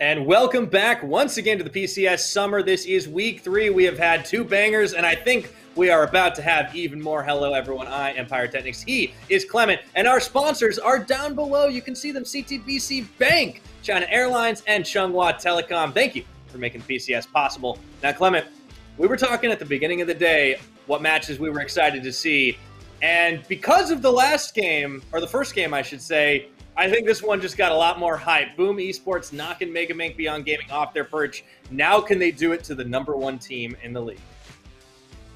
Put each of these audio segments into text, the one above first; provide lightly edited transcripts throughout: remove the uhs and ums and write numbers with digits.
And welcome back once again to the PCS Summer. This is week 3. We have had 2 bangers, and I think we are about to have even more. Hello, everyone. I am Pyrotechnics. He is Clement, and our sponsors are down below. You can see them: CTBC Bank, China Airlines, and Chunghwa Telecom. Thank you for making the PCS possible. Now, Clement, we were talking at the beginning of the day what matches we were excited to see, and because of the last game, or the first game, I should say, I think this one just got a lot more hype. Boom Esports knocking Mega Mink Beyond Gaming off their perch. Now can they do it to the #1 team in the league?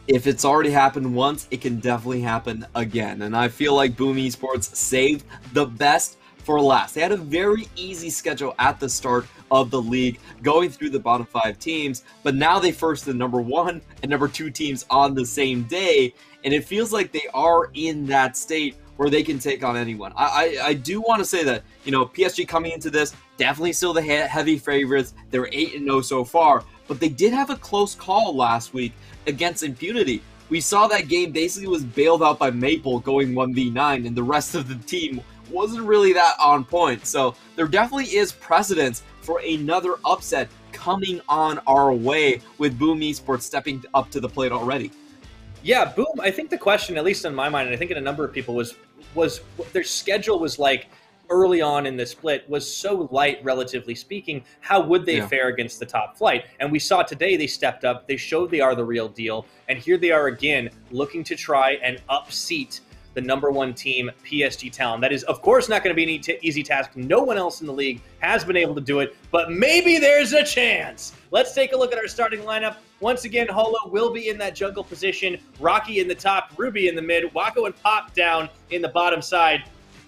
If it's already happened once, it can definitely happen again. And I feel like Boom Esports saved the best for last. They had a very easy schedule at the start of the league, going through the bottom 5 teams, but now they first the #1 and #2 teams on the same day, and it feels like they are in that state where they can take on anyone. I do want to say that, PSG coming into this, definitely still the heavy favorites. They're 8-0 so far, but they did have a close call last week against Impunity. We saw that game basically was bailed out by Maple going 1v9, and the rest of the team wasn't really that on point. So there definitely is precedence for another upset coming on our way with Boom Esports stepping up to the plate already. Yeah, Boom, I think the question, at least in my mind, and I think in a number of people, was what their schedule was like early on in the split was so light, relatively speaking. How would they fare against the top flight? And we saw today they stepped up, they showed they are the real deal, and here they are again looking to try and upseat the #1 team, PSG Talon. That is, of course, not going to be an easy task. No one else in the league has been able to do it, but maybe there's a chance. Let's take a look at our starting lineup. Once again, Holo will be in that jungle position, Rocky in the top, Ruby in the mid, Wako and Pop down in the bottom side.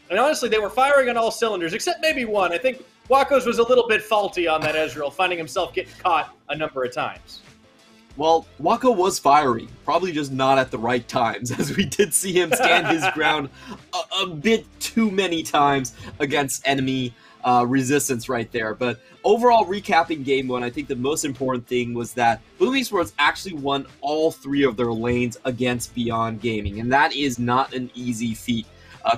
And honestly, they were firing on all cylinders, except maybe one. I think Wako's was a little bit faulty on that Ezreal, finding himself getting caught a number of times. Well, Wako was fiery, probably just not at the right times, as we did see him stand his ground a bit too many times against enemy resistance right there. But overall, recapping Game 1, I think the most important thing was that Boom Esports actually won all 3 of their lanes against Beyond Gaming, and that is not an easy feat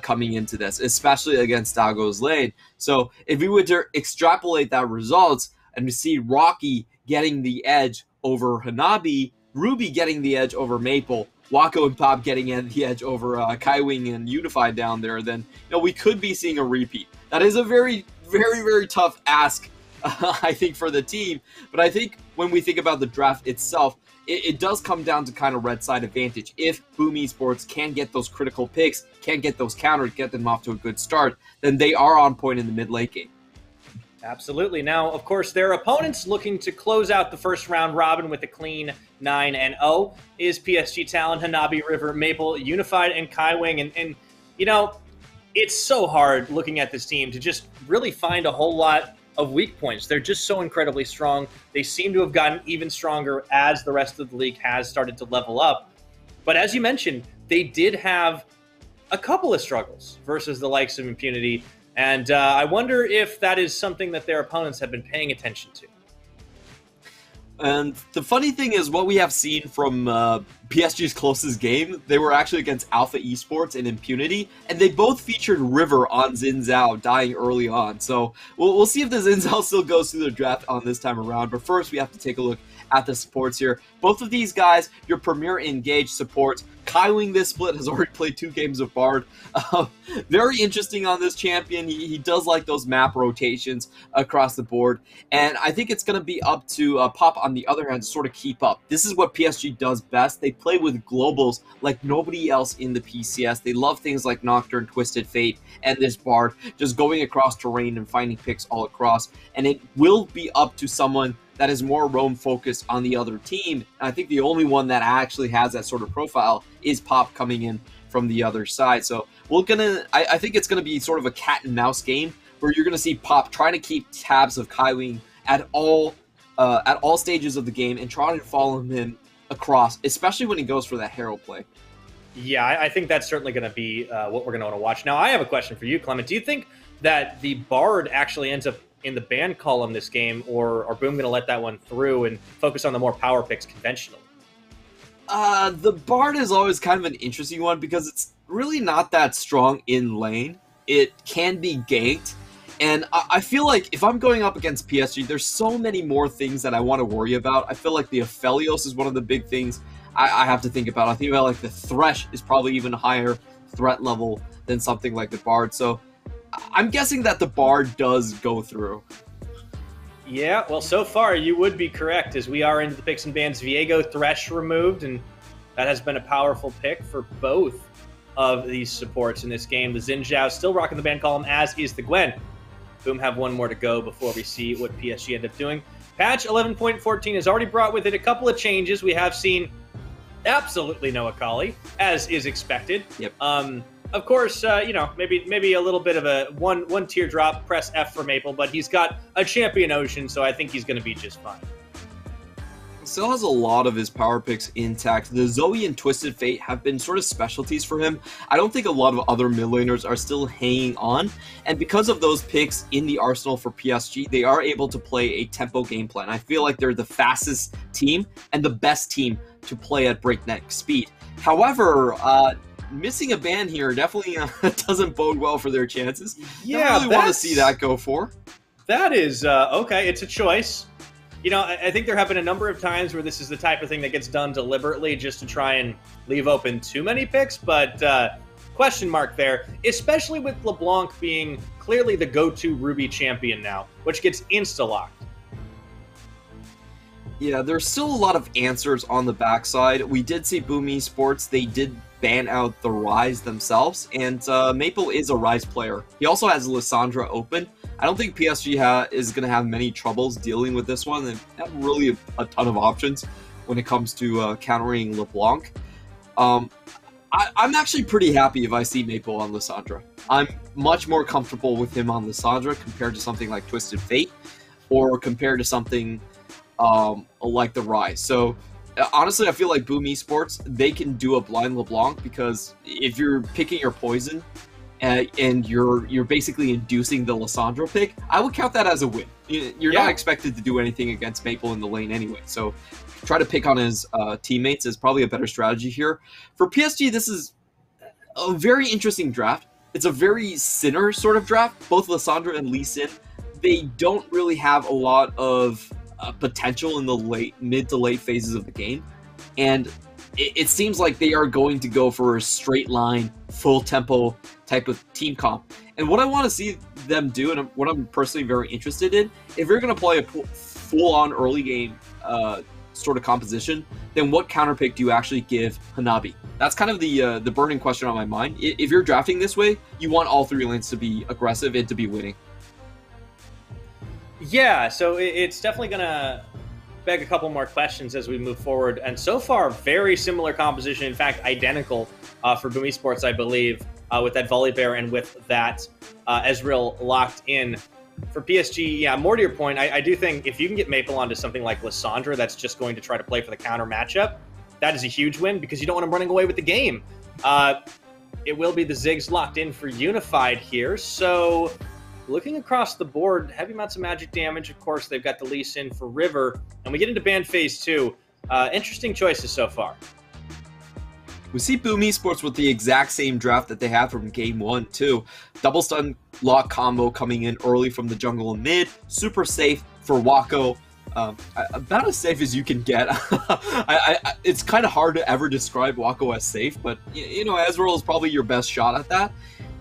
coming into this, especially against Dago's lane. So if we were to extrapolate that results and we see Rocky getting the edge over Hanabi, Ruby getting the edge over Maple, Wako and Pop getting the edge over Kaiwing and Unified down there, then we could be seeing a repeat. That is a very, very, very tough ask, I think, for the team. But I think when we think about the draft itself, it does come down to kind of red side advantage. If Boom Esports can get those critical picks, can get those counters, get them off to a good start, then they are on point in the mid-late game. Absolutely. Now, of course, their opponents looking to close out the first round robin with a clean 9-0 is PSG Talon, Hanabi, River, Maple, Unified, and Kaiwing. And it's so hard looking at this team to just really find a whole lot of weak points. They're just so incredibly strong. They seem to have gotten even stronger as the rest of the league has started to level up. But as you mentioned, they did have a couple of struggles versus the likes of Impunity. And I wonder if that is something that their opponents have been paying attention to. And the funny thing is, what we have seen from PSG's closest game, they were actually against Alpha Esports and Impunity, and they both featured River on Xin Zhao dying early on. So we'll see if the Xin Zhao still goes through the draft on this time around. But first, we have to take a look at the supports here. Both of these guys, your premier engaged supports. Kaiwing this split has already played 2 games of Bard. Very interesting on this champion. He does like those map rotations across the board. And I think it's going to be up to Pop, on the other hand, to sort of keep up. This is what PSG does best. They play with globals like nobody else in the PCS. They love things like Nocturne, Twisted Fate, and this Bard, just going across terrain and finding picks all across. And it will be up to someone that is more roam focused on the other team. And I think the only one that actually has that sort of profile is Pop coming in from the other side. So I think it's gonna be sort of a cat and mouse game where you're gonna see Pop trying to keep tabs of Kaiwing at all stages of the game and trying to follow him across, especially when he goes for that hero play. Yeah, I think that's certainly going to be what we're going to want to watch. Now, I have a question for you, Clement. Do you think that the Bard actually ends up in the ban column this game, or are Boom going to let that one through and focus on the more power picks conventionally? The Bard is always kind of an interesting one because it's really not that strong in lane. It can be ganked, And I feel like if I'm going up against PSG, there's so many more things that I want to worry about. I feel like the Aphelios is one of the big things I have to think about. I think about like the Thresh is probably even higher threat level than something like the Bard. So I'm guessing that the Bard does go through. Yeah, well, so far you would be correct, as we are into the picks and bans. Viego Thresh removed, and that has been a powerful pick for both of these supports in this game. The Xin Zhao still rocking the ban column, as is the Gwen. Boom have one more to go before we see what PSG end up doing. Patch 11.14 has already brought with it a couple of changes. We have seen absolutely no Akali, as is expected. Yep. Of course, maybe a little bit of a one teardrop, press F for Maple, but he's got a champion ocean, so I think he's going to be just fine. Still has a lot of his power picks intact. The Zoe and Twisted Fate have been sort of specialties for him. I don't think a lot of other mid laners are still hanging on, and because of those picks in the arsenal for PSG, they are able to play a tempo game plan. I feel like they're the fastest team and the best team to play at breakneck speed. However, missing a ban here definitely doesn't bode well for their chances. Yeah, I really want to see that go for. That is, okay, it's a choice. You know, I think there have been a number of times where this is the type of thing that gets done deliberately just to try and leave open too many picks, but question mark there, especially with LeBlanc being clearly the go-to Ruby champion now, which gets insta-locked. Yeah, there's still a lot of answers on the backside. We did see Boom Esports, they did ban out the Ryze themselves, and Maple is a Ryze player. He also has Lissandra open. I don't think PSG is going to have many troubles dealing with this one. They have really a ton of options when it comes to countering LeBlanc. I'm actually pretty happy if I see Maple on Lissandra. I'm much more comfortable with him on Lissandra compared to something like Twisted Fate or compared to something like the Ryze. So honestly, I feel like Boom Esports, they can do a blind LeBlanc, because if you're picking your poison and you're basically inducing the Lissandra pick, I would count that as a win. You're not expected to do anything against Maple in the lane anyway, so try to pick on his teammates is probably a better strategy here. For PSG, this is a very interesting draft. It's a very Sinner sort of draft. Both Lissandra and Lee Sin, they don't really have a lot of potential in the mid to late phases of the game, and it seems like they are going to go for a straight line, full tempo type of team comp. And what I want to see them do, and what I'm personally very interested in, if you're going to play a full-on early game sort of composition, then what counter pick do you actually give Hanabi? That's kind of the burning question on my mind. If you're drafting this way, you want all three lanes to be aggressive and to be winning. Yeah, so it's definitely going to beg a couple more questions as we move forward. And so far, very similar composition. In fact, identical for Boom Esports, I believe, with that Volibear and with that Ezreal locked in. For PSG, yeah, more to your point, I do think if you can get Maple onto something like Lissandra that's just going to try to play for the counter matchup, that is a huge win, because you don't want him running away with the game. It will be the Ziggs locked in for Unified here, so looking across the board, heavy amounts of magic damage. Of course, they've got the Lee Sin for River, and we get into ban phase 2. Interesting choices so far. We see Boom Esports with the exact same draft that they had from game 1 too. Double stun lock combo coming in early from the jungle and mid. Super safe for Wako. About as safe as you can get. It's kind of hard to ever describe Wako as safe, but you know, Ezreal is probably your best shot at that.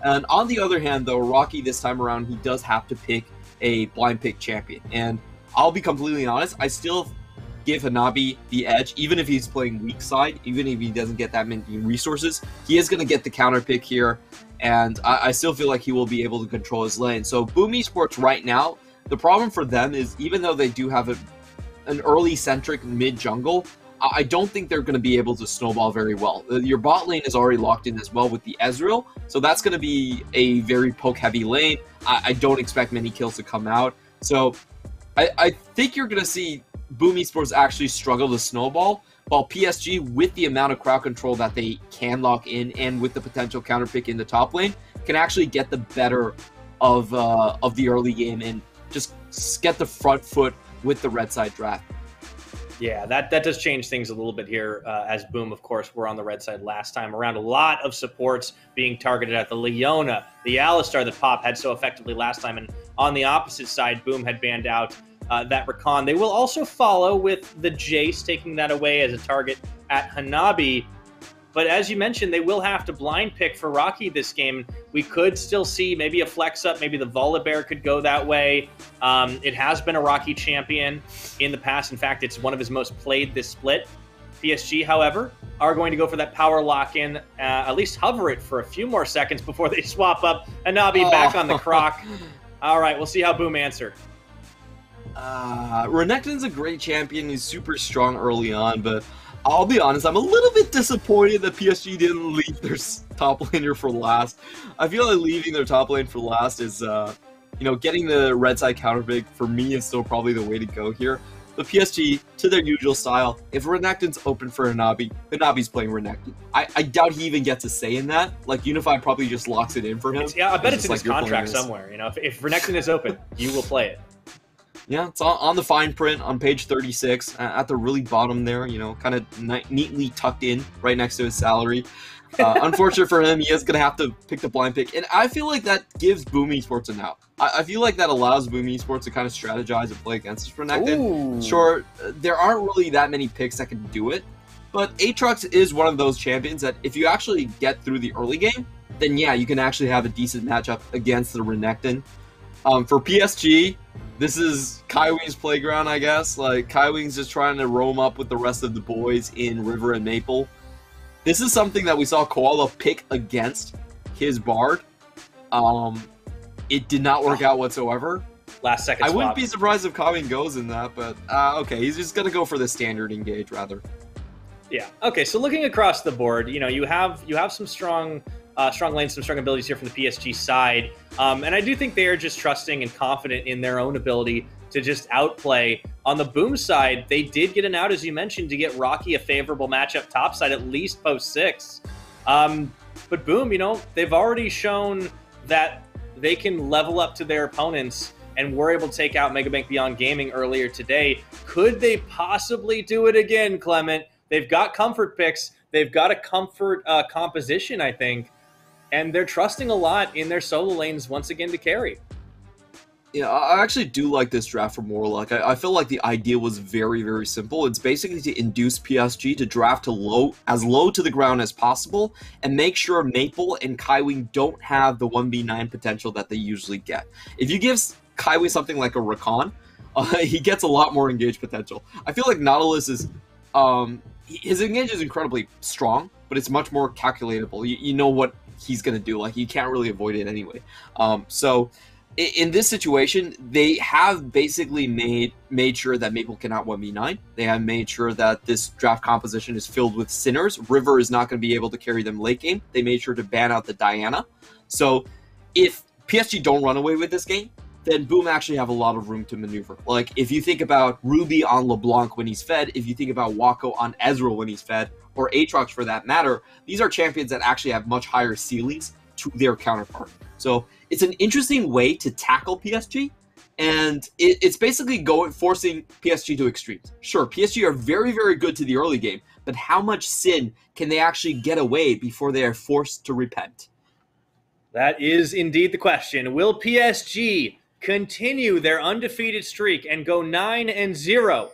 And on the other hand, though, Rocky this time around, he does have to pick a blind pick champion. And I'll be completely honest, I still give Hanabi the edge, even if he's playing weak side, even if he doesn't get that many resources. He is going to get the counter pick here, and I still feel like he will be able to control his lane. So Boom Esports right now, the problem for them is, even though they do have an early-centric mid-jungle, I don't think they're going to be able to snowball very well. Your bot lane is already locked in as well with the Ezreal, so that's going to be a very poke-heavy lane. I don't expect many kills to come out. So I think you're going to see Boom Esports actually struggle to snowball, while PSG, with the amount of crowd control that they can lock in and with the potential counter pick in the top lane, can actually get the better of the early game and just get the front foot with the red side draft. Yeah, that does change things a little bit here, as Boom, of course, were on the red side last time around. A lot of supports being targeted at the Leona, the Alistar that Pop had so effectively last time, and On the opposite side, Boom had banned out that Rakan. They will also follow with the Jace, taking that away as a target at Hanabi. But as you mentioned, they will have to blind pick for Rocky this game. We could still see maybe a flex up. Maybe the Volibear could go that way. It has been a Rocky champion in the past. In fact, it's one of his most played this split. PSG, however, are going to go for that power lock-in, at least hover it for a few more seconds before they swap up. Hanabi back on the croc. All right, we'll see how Boom answer. Renekton's a great champion. He's super strong early on, but I'll be honest, I'm a little bit disappointed that PSG didn't leave their top laner for last. I feel like leaving their top lane for last is, getting the red side counter pick for me is still probably the way to go here. But PSG, to their usual style, if Renekton's open for Hanabi, Hanabi's playing Renekton. I doubt he even gets a say in that. Like, Unify probably just locks it in for him. I bet it's in his contract somewhere. If Renekton is open, you will play it. Yeah, it's on the fine print on page 36 at the really bottom there, kind of neatly tucked in right next to his salary. Unfortunate for him, he is going to have to pick the blind pick. And I feel like that gives Boom Esports an out. I feel like that allows Boom Esports to kind of strategize and play against this Renekton. Sure, there aren't really that many picks that can do it. But Aatrox is one of those champions that if you actually get through the early game, then yeah, you can actually have a decent matchup against the Renekton. For PSG, this is Kaiwing's playground, I guess. Like, Kaiwing's just trying to roam up with the rest of the boys in River and Maple. This is something that we saw Koala pick against his Bard. It did not work out whatsoever. Last second swap. I wouldn't be surprised if Kaiwing goes in that, but okay, he's just going to go for the standard engage, rather. Yeah. Okay, so looking across the board, you have some strong lanes, some strong abilities here from the PSG side. And I do think they are just trusting and confident in their own ability to just outplay. On the Boom side, they did get an out, as you mentioned, to get Rocky a favorable matchup topside, at least post 6. But Boom, they've already shown that they can level up to their opponents and were able to take out Megabank Beyond Gaming earlier today. Could they possibly do it again, Clement? They've got comfort picks. They've got a comfort composition, I think. And they're trusting a lot in their solo lanes once again to carry. Yeah, I actually do like this draft from Warlock. I feel like the idea was very, very simple. It's basically to induce PSG to draft to as low to the ground as possible and make sure Maple and Kaiwing don't have the 1v9 potential that they usually get. If you give Kaiwing something like a Rakan, he gets a lot more engage potential. I feel like Nautilus is... his engage is incredibly strong, but it's much more calculatable. You know what he's going to do. Like, you can't really avoid it anyway. So in this situation, they have basically made sure that Maple cannot 1v9. They have made sure that this draft composition is filled with Sinners. River is not going to be able to carry them late game. They made sure to ban out the Diana. So if PSG don't run away with this game, then Boom actually have a lot of room to maneuver. Like, if you think about Ruby on LeBlanc when he's fed, if you think about Wako on Ezreal when he's fed, or Aatrox for that matter, these are champions that actually have much higher ceilings to their counterpart. So it's an interesting way to tackle PSG, and it's basically forcing PSG to extremes. Sure, PSG are very, very good to the early game, but how much sin can they actually get away before they are forced to repent? That is indeed the question. Will PSG continue their undefeated streak and go 9-0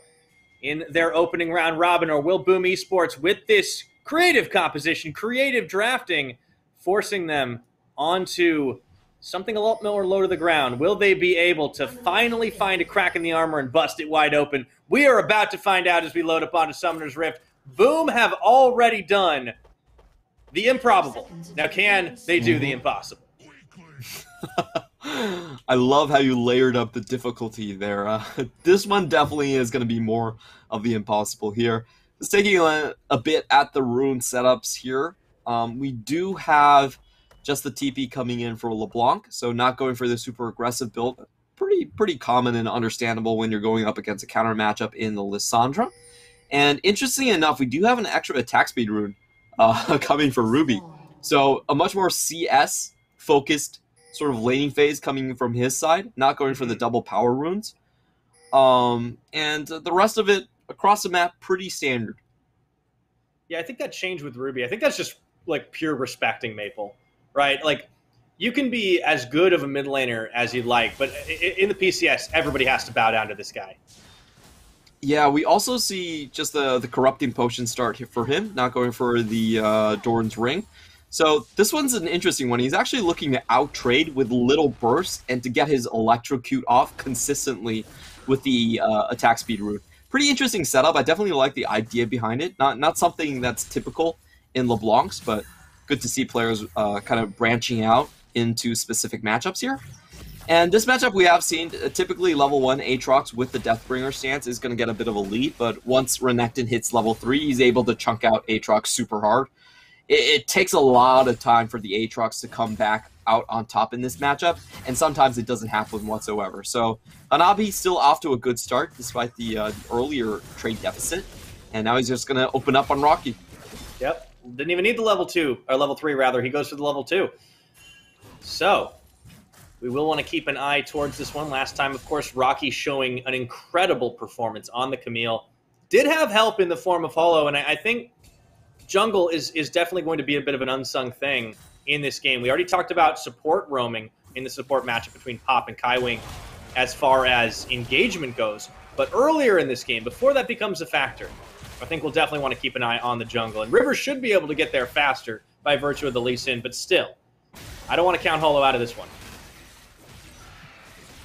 in their opening round robin, or will Boom Esports, with this creative composition, creative drafting, forcing them onto something a lot more low to the ground? Will they be able to finally find a crack in the armor and bust it wide open? We are about to find out as we load up onto Summoner's Rift. Boom have already done the improbable. Now, can they do the impossible? I love how you layered up the difficulty there. This one definitely is going to be more of the impossible here. Just taking a bit at the rune setups here. We do have just the TP coming in for LeBlanc, so not going for the super aggressive build. Pretty common and understandable when you're going up against a counter matchup in the Lissandra. And interestingly enough, we do have an extra attack speed rune coming for Ruby. So a much more CS-focused sort of laning phase coming from his side, not going for the double power runes. And the rest of it, across the map, pretty standard. Yeah, I think that changed with Ruby. I think that's just, like, pure respecting Maple, right? Like, you can be as good of a mid laner as you'd like, but in the PCS, everybody has to bow down to this guy. Yeah, we also see just the corrupting potion start for him, not going for the Doran's Ring. So this one's an interesting one. He's actually looking to out-trade with little bursts and to get his electrocute off consistently with the attack speed route. Pretty interesting setup. I definitely like the idea behind it. Not something that's typical in LeBlanc's, but good to see players kind of branching out into specific matchups here. And this matchup we have seen, typically level 1 Aatrox with the Deathbringer stance is going to get a bit of a lead, but once Renekton hits level 3, he's able to chunk out Aatrox super hard. It takes a lot of time for the Aatrox to come back out on top in this matchup, and sometimes it doesn't happen whatsoever. So Hanabi's still off to a good start despite the earlier trade deficit, and now he's just going to open up on Rocky. Yep, didn't even need the level 2, or level 3 rather, he goes for the level 2. So we will want to keep an eye towards this one. Last time, of course, Rocky showing an incredible performance on the Camille. Did have help in the form of Holo, and I think jungle is definitely going to be a bit of an unsung thing in this game. We already talked about support roaming in the support matchup between Pop and Kaiwing as far as engagement goes. But earlier in this game, before that becomes a factor, I think we'll definitely want to keep an eye on the jungle. And River should be able to get there faster by virtue of the Lee Sin, but still, I don't want to count Holo out of this one.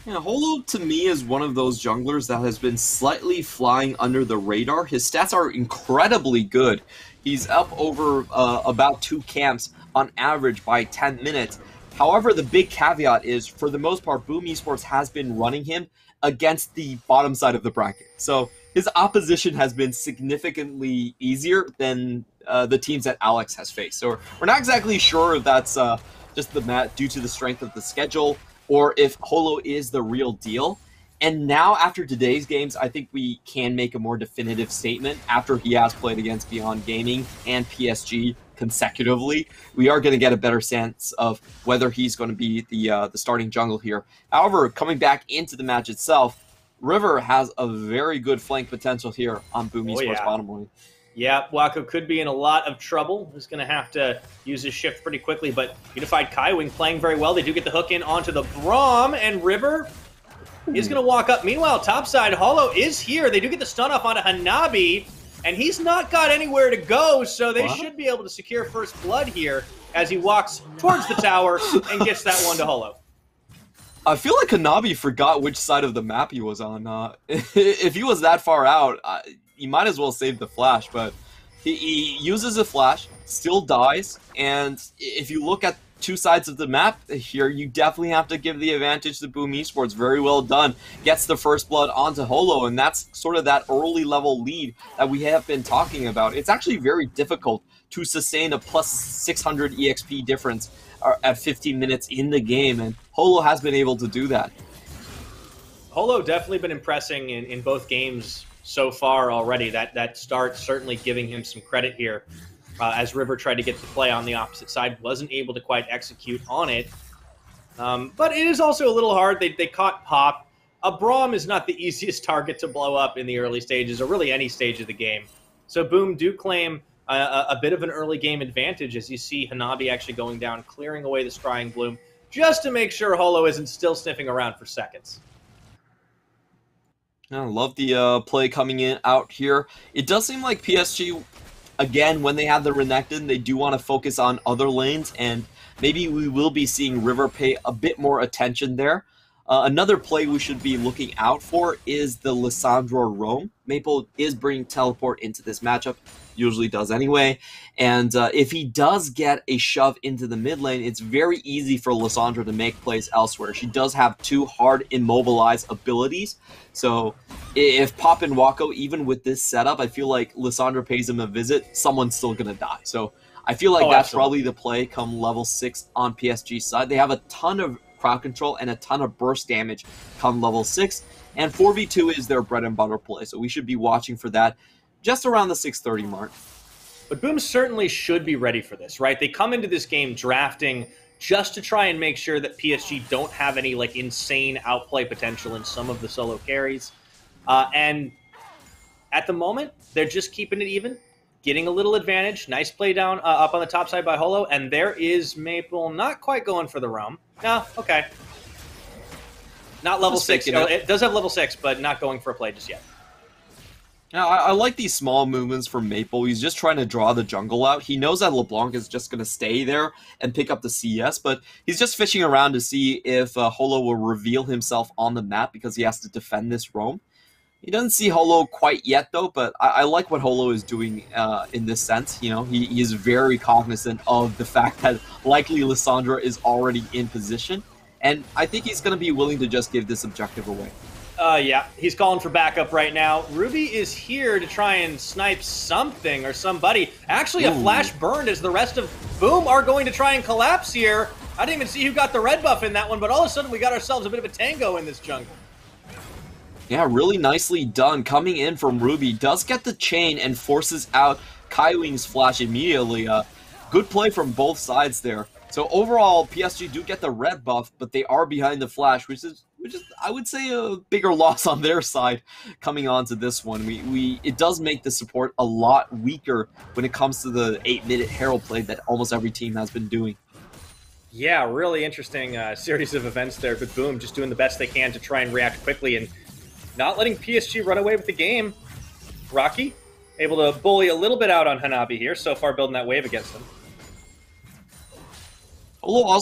Yeah, Holo to me is one of those junglers that has been slightly flying under the radar. His stats are incredibly good. He's up over about 2 camps on average by 10 minutes. However, the big caveat is, for the most part, Boom Esports has been running him against the bottom side of the bracket. So his opposition has been significantly easier than the teams that Alex has faced. So we're not exactly sure if that's just due to the strength of the schedule, or if Holo is the real deal. And now, after today's games, I think we can make a more definitive statement. After he has played against Beyond Gaming and PSG consecutively, we are going to get a better sense of whether he's going to be the starting jungle here. However, coming back into the match itself, River has a very good flank potential here on Boom Esports bottom lane. Yeah, Wako could be in a lot of trouble. He's going to have to use his shift pretty quickly, but Unified Kaiwing playing very well. They do get the hook in onto the Braum, and River is going to walk up. Meanwhile, topside, Holo is here. They do get the stun off onto Hanabi, and he's not got anywhere to go, so they should be able to secure first blood here as he walks towards the tower and gets that one to Holo. I feel like Hanabi forgot which side of the map he was on. If he was that far out, he might as well save the flash, but he uses a flash, still dies, and if you look at 2 sides of the map here, you definitely have to give the advantage to Boom Esports. Very well done. Gets the first blood onto Holo, and that's sort of that early level lead that we have been talking about. It's actually very difficult to sustain a plus 600 EXP difference at 15 minutes in the game, and Holo has been able to do that. Holo definitely been impressing in both games so far already. That start certainly giving him some credit here. As River tried to get the play on the opposite side, wasn't able to quite execute on it. But it is also a little hard. They caught Pop. A Braum is not the easiest target to blow up in the early stages, or really any stage of the game. So Boom do claim a bit of an early game advantage, as you see Hanabi actually going down, clearing away the Scrying Bloom, just to make sure Holo isn't still sniffing around for seconds. I love the play coming in out here. It does seem like PSG, again, when they have the Renekton, they do want to focus on other lanes, and maybe we will be seeing River pay a bit more attention there. Another play we should be looking out for is the Lissandra roam. Maple is bringing teleport into this matchup, usually does anyway, and if he does get a shove into the mid lane, it's very easy for Lissandra to make plays elsewhere. She does have 2 hard immobilize abilities, so if Pop and Wako, even with this setup, I feel like Lissandra pays him a visit, someone's still going to die. So I feel like that's probably the play come level 6 on PSG's side. They have a ton of crowd control and a ton of burst damage come level 6, and 4v2 is their bread and butter play, so we should be watching for that just around the 6:30 mark. But Boom certainly should be ready for this, right? They come into this game drafting just to try and make sure that PSG don't have any like insane outplay potential in some of the solo carries. And at the moment, they're just keeping it even, getting a little advantage. Nice play down up on the top side by Holo, and there is Maple not quite going for the roam. No, okay. Not level 6. It does have level 6, but not going for a play just yet. Now, I like these small movements from Maple. He's just trying to draw the jungle out. He knows that LeBlanc is just going to stay there and pick up the CS, but he's just fishing around to see if Holo will reveal himself on the map because he has to defend this roam. He doesn't see Holo quite yet, though, but I like what Holo is doing in this sense. You know, he is very cognizant of the fact that likely Lissandra is already in position, and I think he's going to be willing to just give this objective away. Yeah, he's calling for backup right now. Ruby is here to try and snipe something or somebody. Actually, a flash burned as the rest of Boom are going to try and collapse here. I didn't even see who got the red buff in that one, but all of a sudden we got ourselves a bit of a tango in this jungle. Yeah, really nicely done. Coming in from Ruby, does get the chain and forces out Kaiwing's flash immediately. Good play from both sides there. So overall, PSG do get the red buff, but they are behind the flash, which is I would say a bigger loss on their side coming on to this one. It does make the support a lot weaker when it comes to the 8-minute Herald play that almost every team has been doing. Yeah, really interesting series of events there, but Boom just doing the best they can to try and react quickly and not letting PSG run away with the game. Rocky able to bully a little bit out on Hanabi here, so far building that wave against him. Holo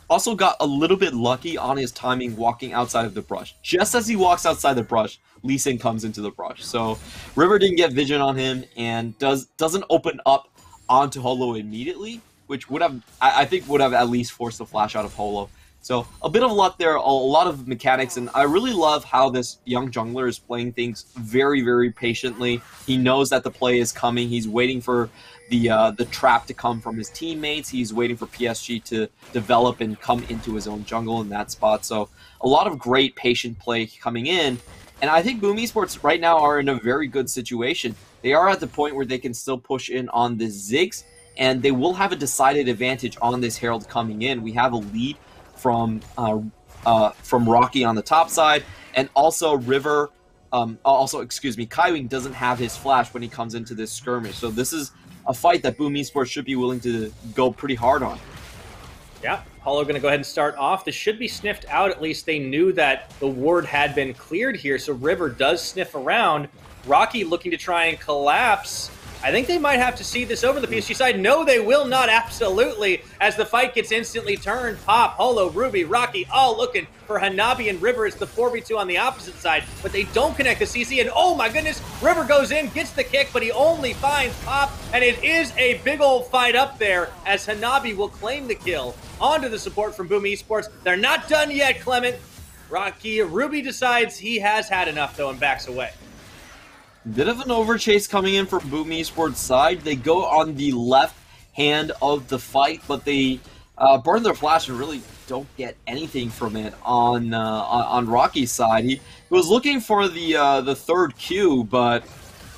also got a little bit lucky on his timing walking outside of the brush. Just as he walks outside the brush, Lee Sin comes into the brush. So River didn't get vision on him and doesn't open up onto Holo immediately, which would have, I think, would have at least forced the flash out of Holo. So a bit of luck there, a lot of mechanics, and I really love how this young jungler is playing things very, very patiently. He knows that the play is coming. He's waiting for the trap to come from his teammates. He's waiting for PSG to develop and come into his own jungle in that spot. So a lot of great patient play coming in. And I think Boom Esports right now are in a very good situation. They are at the point where they can still push in on the Ziggs, and they will have a decided advantage on this Herald coming in. We have a lead from Rocky on the top side, and also River, Kaiwing doesn't have his flash when he comes into this skirmish. So this is a fight that Boom Esports should be willing to go pretty hard on. Yeah, Holo going to go ahead and start off. This should be sniffed out. At least they knew that the ward had been cleared here, so River does sniff around. Rocky looking to try and collapse. I think they might have to see this over the PSG side. No, they will not, absolutely, as the fight gets instantly turned. Pop, Holo, Ruby, Rocky, all looking for Hanabi and River. It's the 4v2 on the opposite side, but they don't connect the CC, and oh my goodness, River goes in, gets the kick, but he only finds Pop, and it is a big old fight up there as Hanabi will claim the kill onto the support from Boom Esports. They're not done yet, Clement. Ruby decides he has had enough, though, and backs away. Bit of an overchase coming in from Boom Esports' side. They go on the left hand of the fight, but they burn their flash and really don't get anything from it on Rocky's side. He was looking for the third Q, but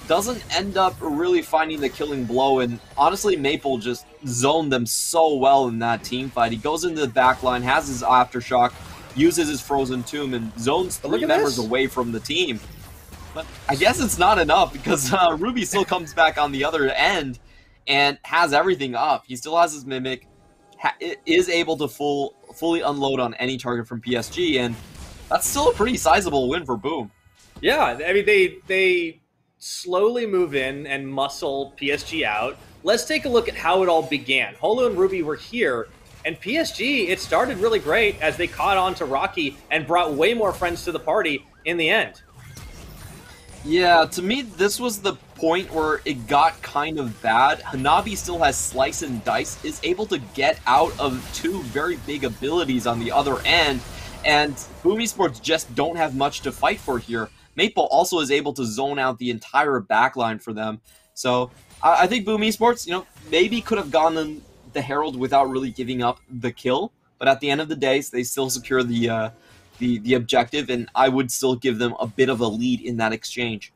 doesn't end up really finding the killing blow. And honestly, Maple just zoned them so well in that team fight. He goes into the back line, has his Aftershock, uses his Frozen Tomb, and zones 3 members away from the team. But I guess it's not enough because Ruby still comes back on the other end and has everything up. He still has his Mimic, is able to fully unload on any target from PSG, and that's still a pretty sizable win for Boom. Yeah, I mean, they slowly move in and muscle PSG out. Let's take a look at how it all began. Holo and Ruby were here, and PSG, it started really great as they caught on to Rocky and brought way more friends to the party in the end. Yeah, to me, this was the point where it got kind of bad. Hanabi still has Slice and Dice, is able to get out of 2 very big abilities on the other end, and Boom Esports just don't have much to fight for here. Maple also is able to zone out the entire backline for them. So I think Boom Esports, maybe could have gone in the Herald without really giving up the kill, but at the end of the day, they still secure the objective, and I would still give them a bit of a lead in that exchange.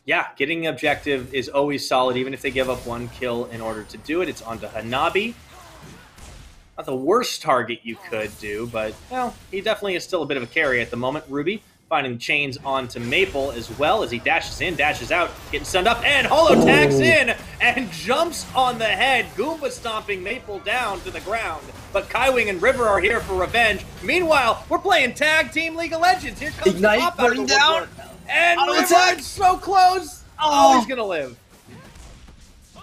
Yeah, getting the objective is always solid, even if they give up 1 kill in order to do it. It's onto Hanabi. Not the worst target you could do, but, well, he definitely is still a bit of a carry at the moment. Ruby finding chains onto Maple as well as he dashes in, dashes out, getting stunned up, and Holo tags in and jumps on the head, Goomba stomping Maple down to the ground. But Kaiwing and River are here for revenge. Meanwhile, we're playing Tag Team League of Legends. Here comes Ignite, Pop out of the down. and River is so close. Oh, he's gonna live.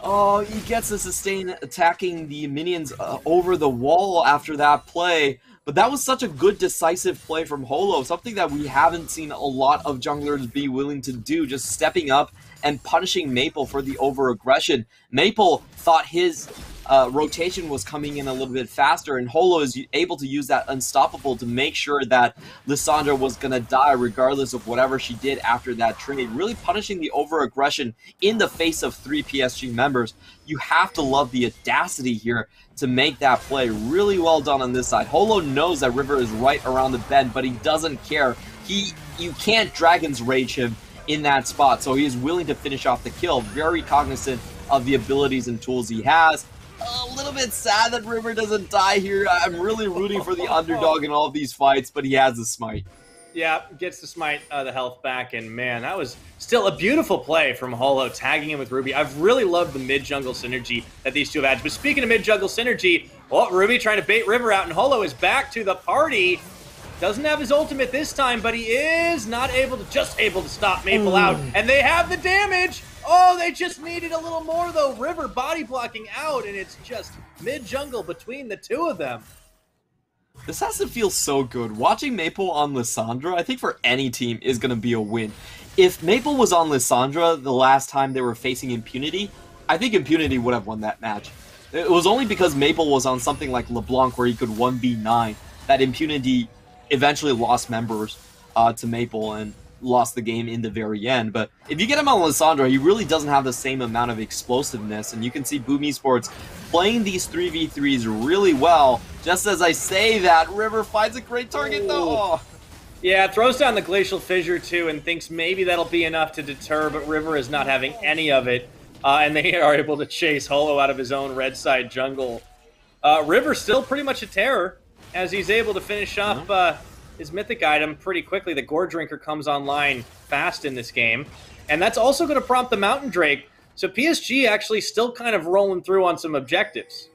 Oh, he gets a sustain attacking the minions over the wall after that play. But that was such a good decisive play from Holo, something that we haven't seen a lot of junglers be willing to do, just stepping up and punishing Maple for the over-aggression. Maple thought his rotation was coming in a little bit faster, and Holo is able to use that unstoppable to make sure that Lissandra was going to die regardless of whatever she did after that trade, really punishing the over-aggression in the face of 3 PSG members. You have to love the audacity here to make that play. Really well done on this side. Holo knows that River is right around the bend, but he doesn't care. You can't Dragon's Rage him in that spot, so he is willing to finish off the kill. Very cognizant of the abilities and tools he has. A little bit sad that River doesn't die here. I'm really rooting for the underdog in all of these fights, but he has the smite. Yeah, gets the smite, the health back, and man, that was still a beautiful play from Holo, tagging in with Ruby. I've really loved the mid-jungle synergy that these two have had. But speaking of mid-jungle synergy, well, Ruby trying to bait River out, and Holo is back to the party. Doesn't have his ultimate this time, but he is not able to stop Maple out, and they have the damage. Oh, they just needed a little more, though. River body blocking out, and it's just mid-jungle between the two of them. This has to feel so good. Watching Maple on Lissandra, I think for any team, is going to be a win. If Maple was on Lissandra the last time they were facing Impunity, I think Impunity would have won that match. It was only because Maple was on something like LeBlanc where he could 1v9 that Impunity eventually lost members to Maple and lost the game in the very end. But if you get him on Lissandra, he really doesn't have the same amount of explosiveness, and you can see Boom Esports playing these 3v3s really well. Just as I say that, River finds a great target though. Yeah, throws down the Glacial Fissure too and thinks maybe that'll be enough to deter, but River is not having any of it. And they are able to chase Holo out of his own red side jungle. River still pretty much a terror as he's able to finish up his mythic item pretty quickly. The Gore Drinker comes online fast in this game. And that's also going to prompt the Mountain Drake. So PSG actually still kind of rolling through on some objectives.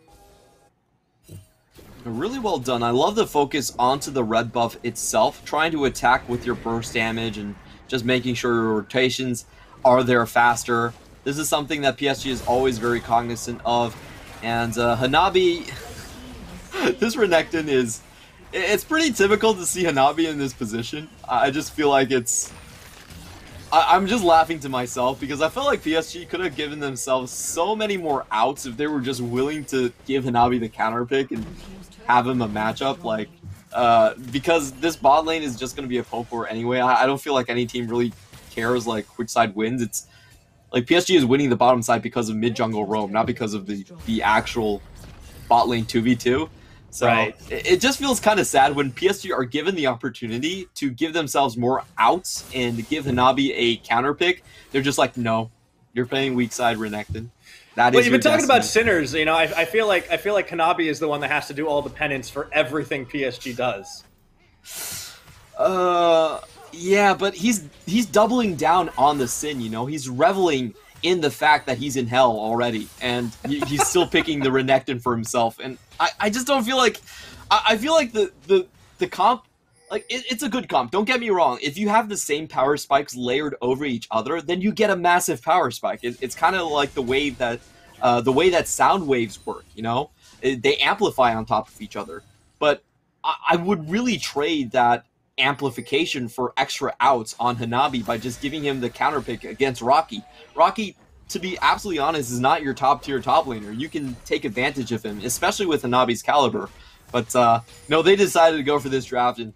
Really well done. I love the focus onto the red buff itself, trying to attack with your burst damage and just making sure your rotations are there faster. This is something that PSG is always very cognizant of. And Hanabi, this Renekton is... It's pretty typical to see Hanabi in this position. I just feel like it's... I'm just laughing to myself because I feel like PSG could have given themselves so many more outs if they were just willing to give Hanabi the counter pick and have him a matchup. Like, because this bot lane is just going to be a poke war anyway. I don't feel like any team really cares like which side wins. It's like PSG is winning the bottom side because of mid jungle roam, not because of the actual bot lane 2v2. So right. It just feels kind of sad when PSG are given the opportunity to give themselves more outs and give Hanabi a counter pick. They're just like, no, you're playing weak side Renekton. That well, is you've been talking destiny. about sinners. You know, I feel like Hanabi is the one that has to do all the penance for everything PSG does. Yeah, but he's doubling down on the sin. You know, he's reveling in the fact that he's in hell already, and he's still picking the Renekton for himself. And I just don't feel like... I feel like the comp... Like, it's a good comp, don't get me wrong. If you have the same power spikes layered over each other, then you get a massive power spike. It's kind of like the way that sound waves work, you know? They amplify on top of each other. But I would really trade that amplification for extra outs on Hanabi by just giving him the counter pick against Rocky. Rocky, to be absolutely honest, is not your top tier top laner. You can take advantage of him, especially with Hanabi's caliber. But no, they decided to go for this draft, and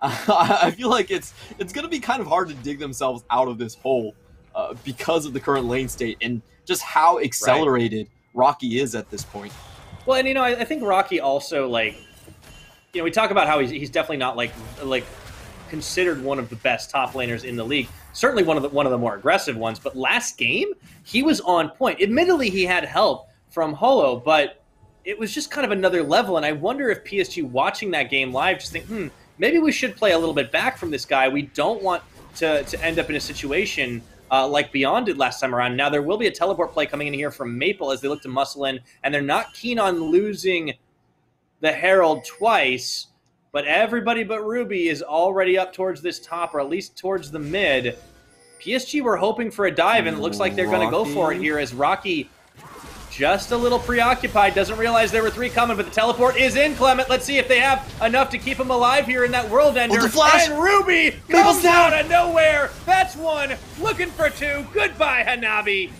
I feel like it's going to be kind of hard to dig themselves out of this hole because of the current lane state and just how accelerated Rocky is at this point. Well, and you know, I think Rocky also, like, you know, we talk about how he's definitely not like considered one of the best top laners in the league. Certainly one of the more aggressive ones. But last game, he was on point. Admittedly, he had help from Holo, but it was just kind of another level. And I wonder if PSG watching that game live just think, maybe we should play a little bit back from this guy. We don't want to end up in a situation like Beyond did last time around. Now, there will be a teleport play coming in here from Maple as they look to muscle in, and they're not keen on losing the Herald twice, but everybody but Ruby is already up towards this top, or at least towards the mid. PSG were hoping for a dive, and it looks like they're going to go for it here as Rocky just a little preoccupied, doesn't realize there were 3 coming, but the teleport is in, Clement. Let's see if they have enough to keep him alive here in that World Ender. Oh, the flash! And Ruby comes out of nowhere. That's 1, looking for 2. Goodbye, Hanabi.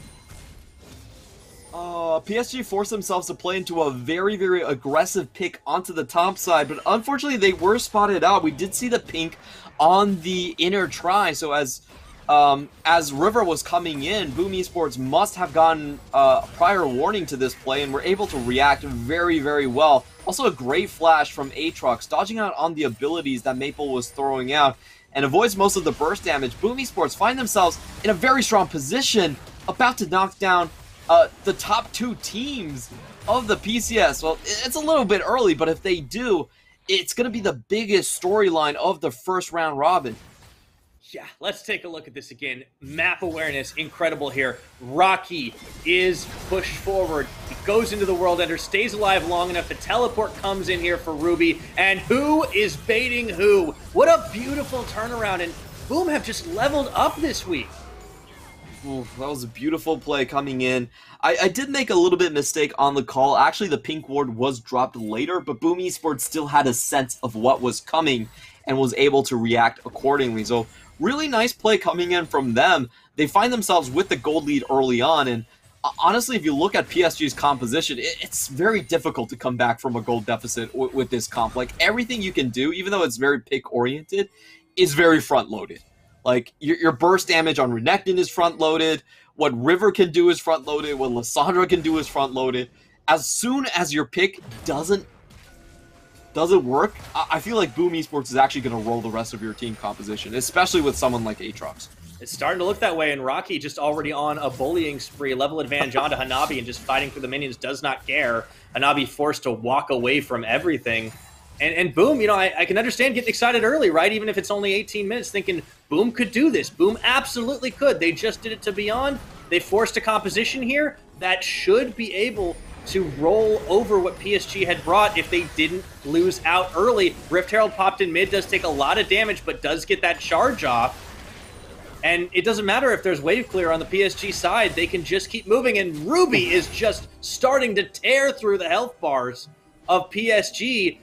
PSG forced themselves to play into a very, very aggressive pick onto the top side, but unfortunately they were spotted out. We did see the pink on the inner try, so as River was coming in, Boom Esports must have gotten prior warning to this play and were able to react very, very well. Also a great flash from Aatrox, dodging out on the abilities that Maple was throwing out and avoids most of the burst damage. Boom Esports find themselves in a very strong position, about to knock down the top 2 teams of the PCS. Well, it's a little bit early, but if they do, it's going to be the biggest storyline of the first round robin. Yeah, let's take a look at this again. Map awareness, incredible here. Rocky is pushed forward. He goes into the World Ender, stays alive long enough. The teleport comes in here for Ruby. And who is baiting who? What a beautiful turnaround. And Boom have just leveled up this week. Ooh, that was a beautiful play coming in. I did make a little bit mistake on the call. Actually, the pink ward was dropped later, but Boom Esports still had a sense of what was coming and was able to react accordingly. So really nice play coming in from them. They find themselves with the gold lead early on, and honestly, if you look at PSG's composition, it's very difficult to come back from a gold deficit with this comp. Like, everything you can do, even though it's very pick-oriented, is very front-loaded. Like, your burst damage on Renekton is front-loaded, what River can do is front-loaded, what Lissandra can do is front-loaded. As soon as your pick doesn't work, I feel like Boom Esports is actually going to roll the rest of your team composition, especially with someone like Aatrox. It's starting to look that way, and Rocky just already on a bullying spree, level advantage onto Hanabi and just fighting for the minions, does not care. Hanabi forced to walk away from everything. And Boom, you know, I can understand getting excited early, right? Even if it's only 18 minutes, thinking Boom could do this. Boom absolutely could. They just did it to Beyond. They forced a composition here that should be able to roll over what PSG had brought if they didn't lose out early. Rift Herald popped in mid, does take a lot of damage, but does get that charge off. And it doesn't matter if there's wave clear on the PSG side, they can just keep moving, and Ruby is just starting to tear through the health bars of PSG,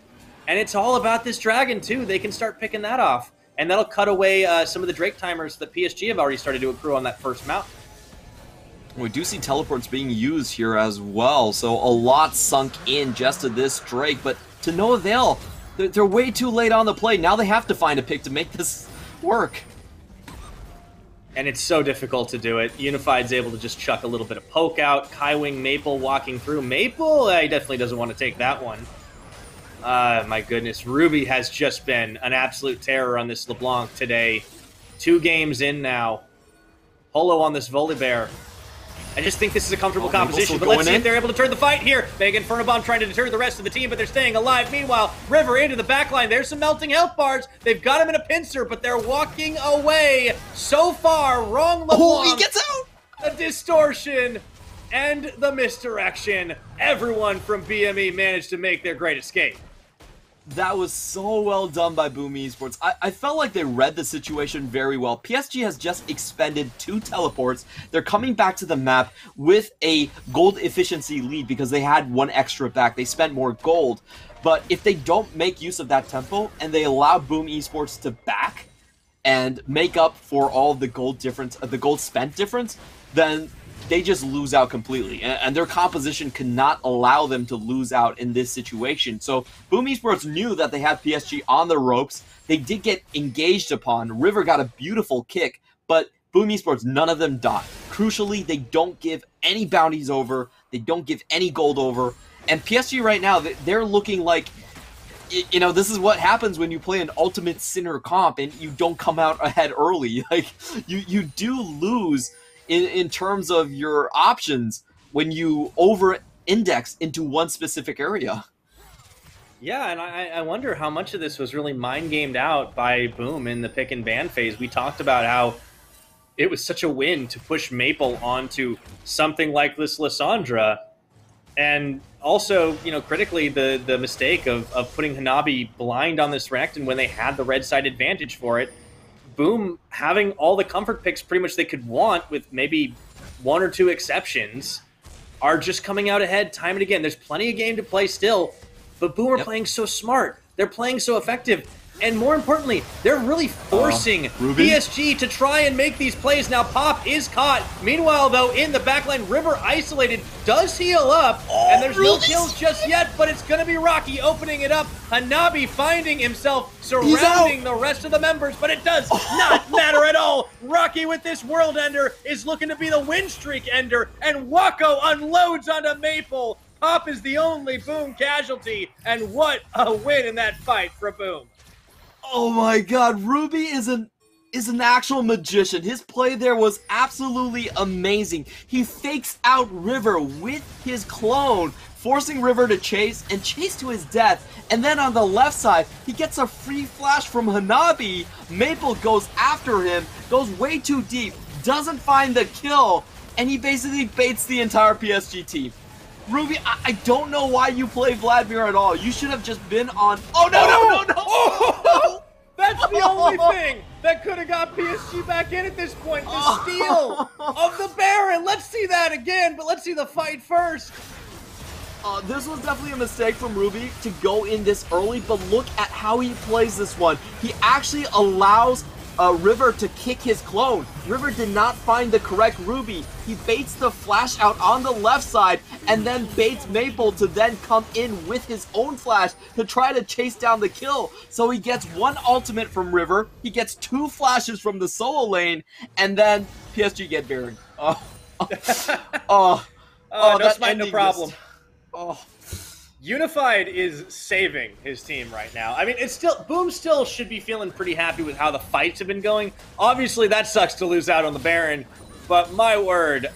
and it's all about this dragon too. They can start picking that off, and that'll cut away some of the Drake timers that PSG have already started to accrue on that first mount. We do see teleports being used here as well, so a lot sunk in just to this Drake, but to no avail. They're way too late on the play. Now they have to find a pick to make this work. And it's so difficult to do it. Unified's able to just chuck a little bit of poke out. Kaiwing Maple walking through. Maple, he definitely doesn't want to take that one. My goodness. Ruby has just been an absolute terror on this LeBlanc today. 2 games in now. Holo on this Volibear. I just think this is a comfortable composition, but let's see if they're able to turn the fight here. Big Inferno Bomb trying to deter the rest of the team, but they're staying alive. Meanwhile, River into the backline. There's some melting health bars. They've got him in a pincer, but they're walking away. So far, wrong LeBlanc. Oh, he gets out! The distortion and the misdirection. Everyone from BME managed to make their great escape. That was so well done by Boom Esports. I felt like they read the situation very well. PSG has just expended 2 teleports. They're coming back to the map with a gold efficiency lead because they had 1 extra back. They spent more gold. But if they don't make use of that tempo and they allow Boom Esports to back and make up for all the gold difference, the gold spent difference, then they just lose out completely, and their composition cannot allow them to lose out in this situation. So Boom Esports knew that they had PSG on the ropes. They did get engaged upon. River got a beautiful kick, but Boom Esports, none of them died. Crucially, they don't give any bounties over. They don't give any gold over. And PSG right now, they're looking like, you know, this is what happens when you play an Ultimate Sinner comp and you don't come out ahead early. Like, you do lose in terms of your options when you over-index into one specific area. Yeah, and I wonder how much of this was really mind gamed out by Boom in the pick and ban phase. We talked about how it was such a win to push Maple onto something like this Lissandra. And also, critically, the mistake of putting Hanabi blind on this Renekton when they had the red side advantage for it. Boom having all the comfort picks pretty much they could want, with maybe one or two exceptions, are just coming out ahead time and again. There's plenty of game to play still, but Boom are playing so smart. They're playing so effective. And more importantly, they're really forcing PSG to try and make these plays. Now, Pop is caught. Meanwhile, though, in the backline, River isolated, does heal up, and there's no kills just yet, but it's going to be Rocky opening it up. Hanabi finding himself surrounding the rest of the members, but it does not matter at all. Rocky with this World Ender is looking to be the win streak ender, and Wako unloads onto Maple. Pop is the only Boom casualty, and what a win in that fight for Boom. Oh my god, Ruby is an actual magician. His play there was absolutely amazing. He fakes out River with his clone, forcing River to chase to his death. And then on the left side, he gets a free flash from Hanabi. Maple goes after him, goes way too deep, doesn't find the kill, and he basically baits the entire PSG team. Ruby, I don't know why you play Vladimir at all. You should have just been on... Oh, no! Oh, that's the only thing that could have got PSG back in at this point. The steal of the Baron. Let's see that again, but let's see the fight first. This was definitely a mistake from Ruby to go in this early, but look at how he plays this one. He actually allows River to kick his clone. River did not find the correct Ruby. He baits the flash out on the left side and then baits Maple to then come in with his own flash to try to chase down the kill. So he gets one ultimate from River, he gets two flashes from the solo lane, and then PSG get buried. No smite, no problem. Unified is saving his team right now. I mean, Boom still should be feeling pretty happy with how the fights have been going. Obviously, that sucks to lose out on the Baron, but my word,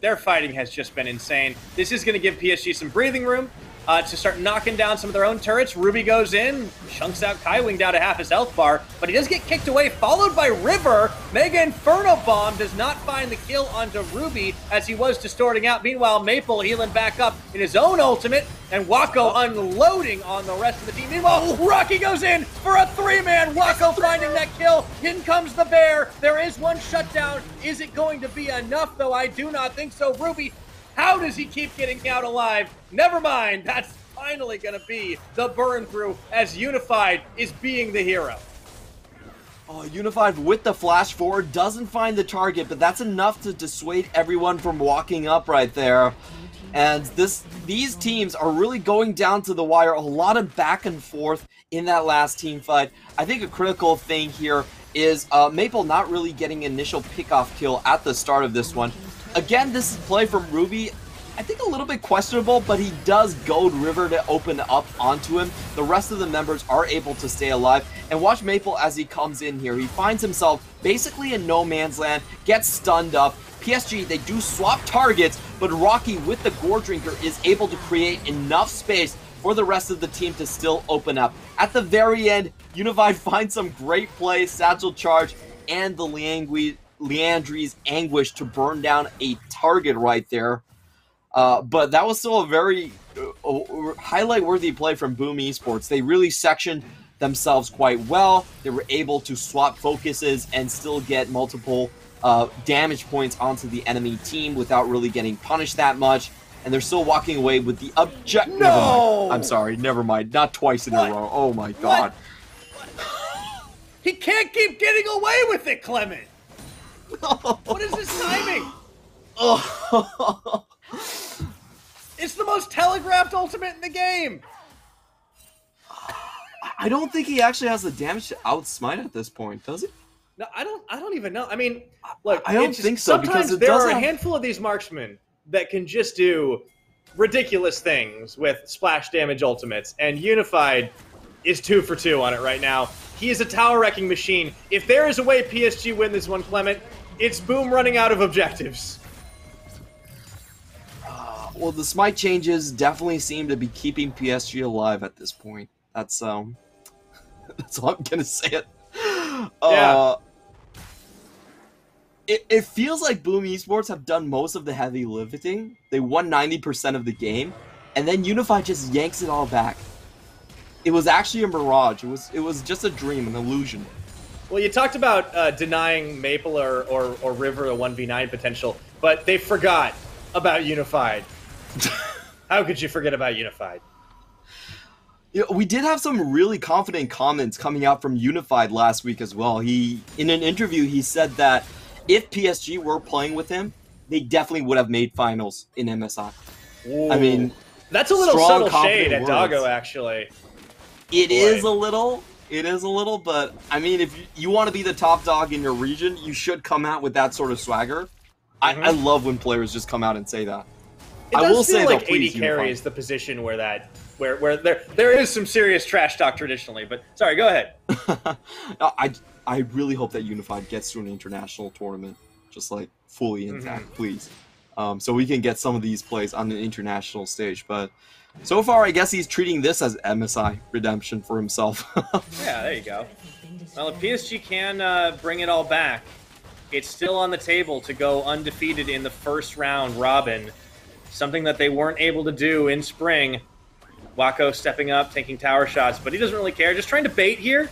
their fighting has just been insane. This is going to give PSG some breathing room to start knocking down some of their own turrets. Ruby goes in, chunks out Kaiwing down to half his health bar, but he does get kicked away, followed by River. Mega Inferno Bomb does not find the kill onto Ruby as he was distorting out. Meanwhile, Maple healing back up in his own ultimate, and Wako unloading on the rest of the team. Meanwhile, Rocky goes in for a three-man. Wako finding that kill. In comes the bear. There is one shutdown. Is it going to be enough, though? I do not think so. Ruby, how does he keep getting out alive? Never mind. That's finally going to be the burn through as Unified is being the hero. Oh, Unified with the flash forward doesn't find the target, but that's enough to dissuade everyone from walking up right there. And these teams are really going down to the wire. A lot of back and forth in that last team fight. I think a critical thing here is Maple not really getting initial pickoff kill at the start of this one. Again, this is play from Ruby. I think a little bit questionable, but he does goad River to open up onto him. The rest of the members are able to stay alive. And watch Maple as he comes in here. He finds himself basically in no man's land, gets stunned up. PSG, they do swap targets, but Rocky with the Gore Drinker is able to create enough space for the rest of the team to still open up. At the very end, Unified finds some great play, Satchel Charge, and the Leandri's Anguish to burn down a target right there. But that was still a very highlight-worthy play from Boom Esports. They really sectioned themselves quite well. They were able to swap focuses and still get multiple damage points onto the enemy team without really getting punished that much. And they're still walking away with the objective. No! I'm sorry, never mind. Not twice in a row. Oh my god. He can't keep getting away with it, Clement. What is this timing? It's the most telegraphed ultimate in the game. I don't think he actually has the damage to outsmite at this point, does he? No, I don't even know. I mean, look, I don't think so, because sometimes there are a handful of these marksmen that can just do ridiculous things with splash damage ultimates, and Unified is 2 for 2 on it right now. He is a tower wrecking machine. If there is a way PSG win this one, Clement, it's Boom running out of objectives. Well, the smite changes definitely seem to be keeping PSG alive at this point. That's that's all I'm gonna say. Yeah. It feels like Boom Esports have done most of the heavy lifting. They won 90% of the game, and then Unified just yanks it all back. It was actually a mirage. It was just a dream, an illusion. Well, you talked about denying Maple or River a 1v9 potential, but they forgot about Unified. How could you forget about Unified? We did have some really confident comments coming out from Unified last week as well. In an interview, he said that if PSG were playing with him, they definitely would have made finals in MSI. Ooh. I mean, that's a little subtle shade at Doggo, actually. It is a little, but I mean, if you want to be the top dog in your region, you should come out with that sort of swagger. I love when players just come out and say that. It does feel like AD carry is the position where there is some serious trash talk traditionally, but sorry, go ahead. I really hope that Unified gets to an international tournament, just like fully intact, please. So we can get some of these plays on an international stage. But so far, I guess he's treating this as MSI redemption for himself. Yeah, there you go. Well, if PSG can bring it all back, it's still on the table to go undefeated in the first round robin, something that they weren't able to do in spring. Wako stepping up, taking tower shots, but he doesn't really care. Just trying to bait here.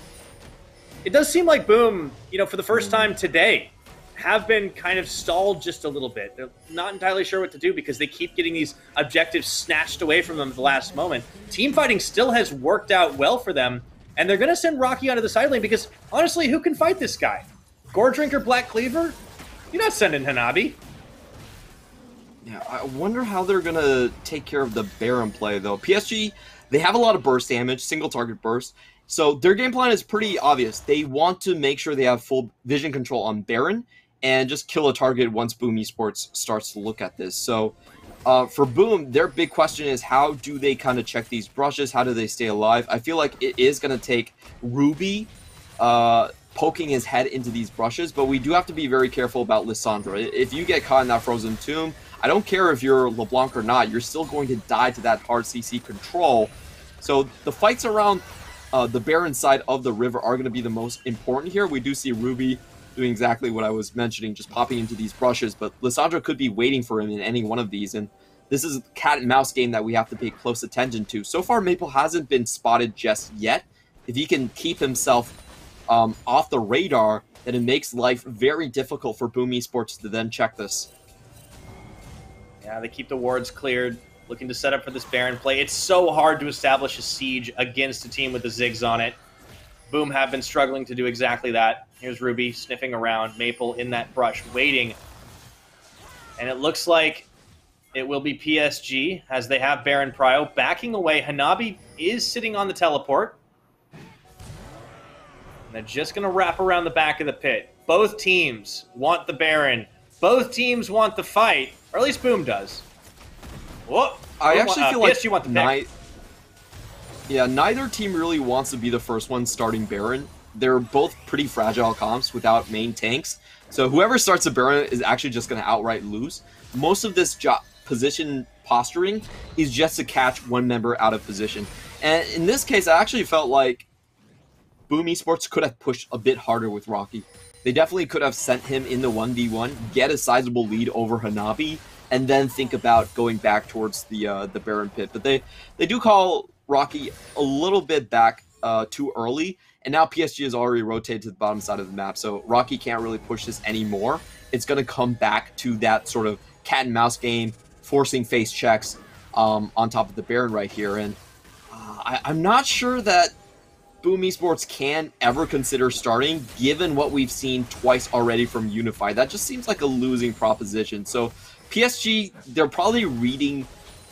It does seem like Boom, for the first time today, have been kind of stalled just a little bit. They're not entirely sure what to do because they keep getting these objectives snatched away from them at the last moment. Team fighting still has worked out well for them, and they're going to send Rocky onto the side lane because, honestly, who can fight this guy? Gore Drinker, Black Cleaver? You're not sending Hanabi. Yeah, I wonder how they're going to take care of the Baron play, though. PSG, they have a lot of burst damage, single target burst. So their game plan is pretty obvious. They want to make sure they have full vision control on Baron and just kill a target once Boom Esports starts to look at this. So for Boom, their big question is how do they kind of check these brushes? How do they stay alive? I feel like it is going to take Ruby poking his head into these brushes, but we do have to be very careful about Lissandra. If you get caught in that frozen tomb, I don't care if you're LeBlanc or not, you're still going to die to that hard CC control. So the fights around the Baron side of the river are going to be the most important here. We do see Ruby doing exactly what I was mentioning, just popping into these brushes, but Lissandra could be waiting for him in any one of these, and this is a cat and mouse game that we have to pay close attention to. So far, Maple hasn't been spotted just yet. If he can keep himself off the radar, then it makes life very difficult for Boom Esports to then check this. Yeah, they keep the wards cleared, looking to set up for this Baron play. It's so hard to establish a siege against a team with the Ziggs on it. Boom have been struggling to do exactly that. Here's Ruby sniffing around, Maple in that brush, waiting. And it looks like it will be PSG, as they have Baron Prio backing away. Hanabi is sitting on the teleport. And they're just going to wrap around the back of the pit. Both teams want the Baron. Both teams want the fight, or at least Boom does. Whoa! I actually feel like PSG want the pick. Neither team really wants to be the first one starting Baron. They're both pretty fragile comps without main tanks. So whoever starts the Baron is actually just going to outright lose. Most of this position posturing is just to catch one member out of position. And in this case, I actually felt like Boom Esports could have pushed a bit harder with Rocky. They definitely could have sent him in the 1v1, get a sizable lead over Hanabi, and then think about going back towards the Baron pit. But they do call Rocky a little bit back too early, and now PSG has already rotated to the bottom side of the map, so Rocky can't really push this anymore. It's going to come back to that sort of cat and mouse game, forcing face checks on top of the Baron right here, and I'm not sure that Boom Esports can ever consider starting, given what we've seen twice already from Unified. That just seems like a losing proposition. So PSG, they're probably reading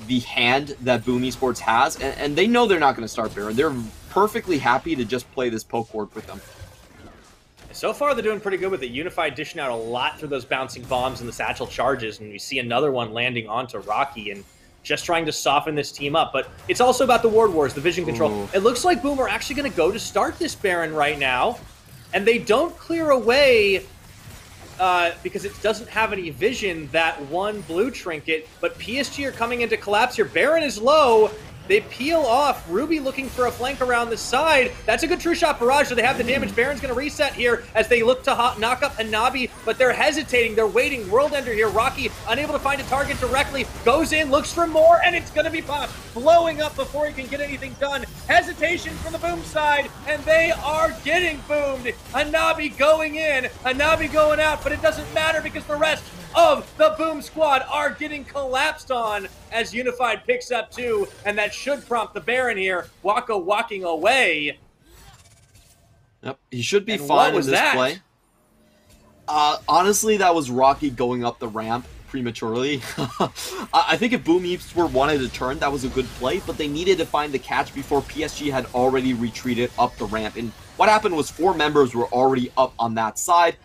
the hand that Boom Esports has, and they know they're not going to start Baron. They're perfectly happy to just play this poke ward with them. So far, they're doing pretty good with it. Unified dishing out a lot through those bouncing bombs and the satchel charges, and we see another one landing onto Rocky, and just trying to soften this team up. But it's also about the ward wars, the vision control. Ooh. It looks like Boom are actually going to go to start this Baron right now, and they don't clear away because it doesn't have any vision, that one blue trinket. But PSG are coming into collapse here. Baron is low. They peel off. Ruby looking for a flank around the side. That's a good true shot barrage, so they have the damage. Baron's going to reset here as they look to knock up Hanabi, but they're hesitating. They're waiting. World Ender here. Rocky, unable to find a target directly, goes in, looks for more, and it's going to be popped. Blowing up before he can get anything done. Hesitation from the Boom side, and they are getting boomed. Hanabi going in, Hanabi going out, but it doesn't matter because the rest of the Boom squad are getting collapsed on as Unified picks up 2, and that should prompt the Baron here. Wako walking away. Yep, he should be fine in this play. Honestly, that was Rocky going up the ramp prematurely. I think if Boom Esports wanted to turn, that was a good play, but they needed to find the catch before PSG had already retreated up the ramp. And what happened was 4 members were already up on that side.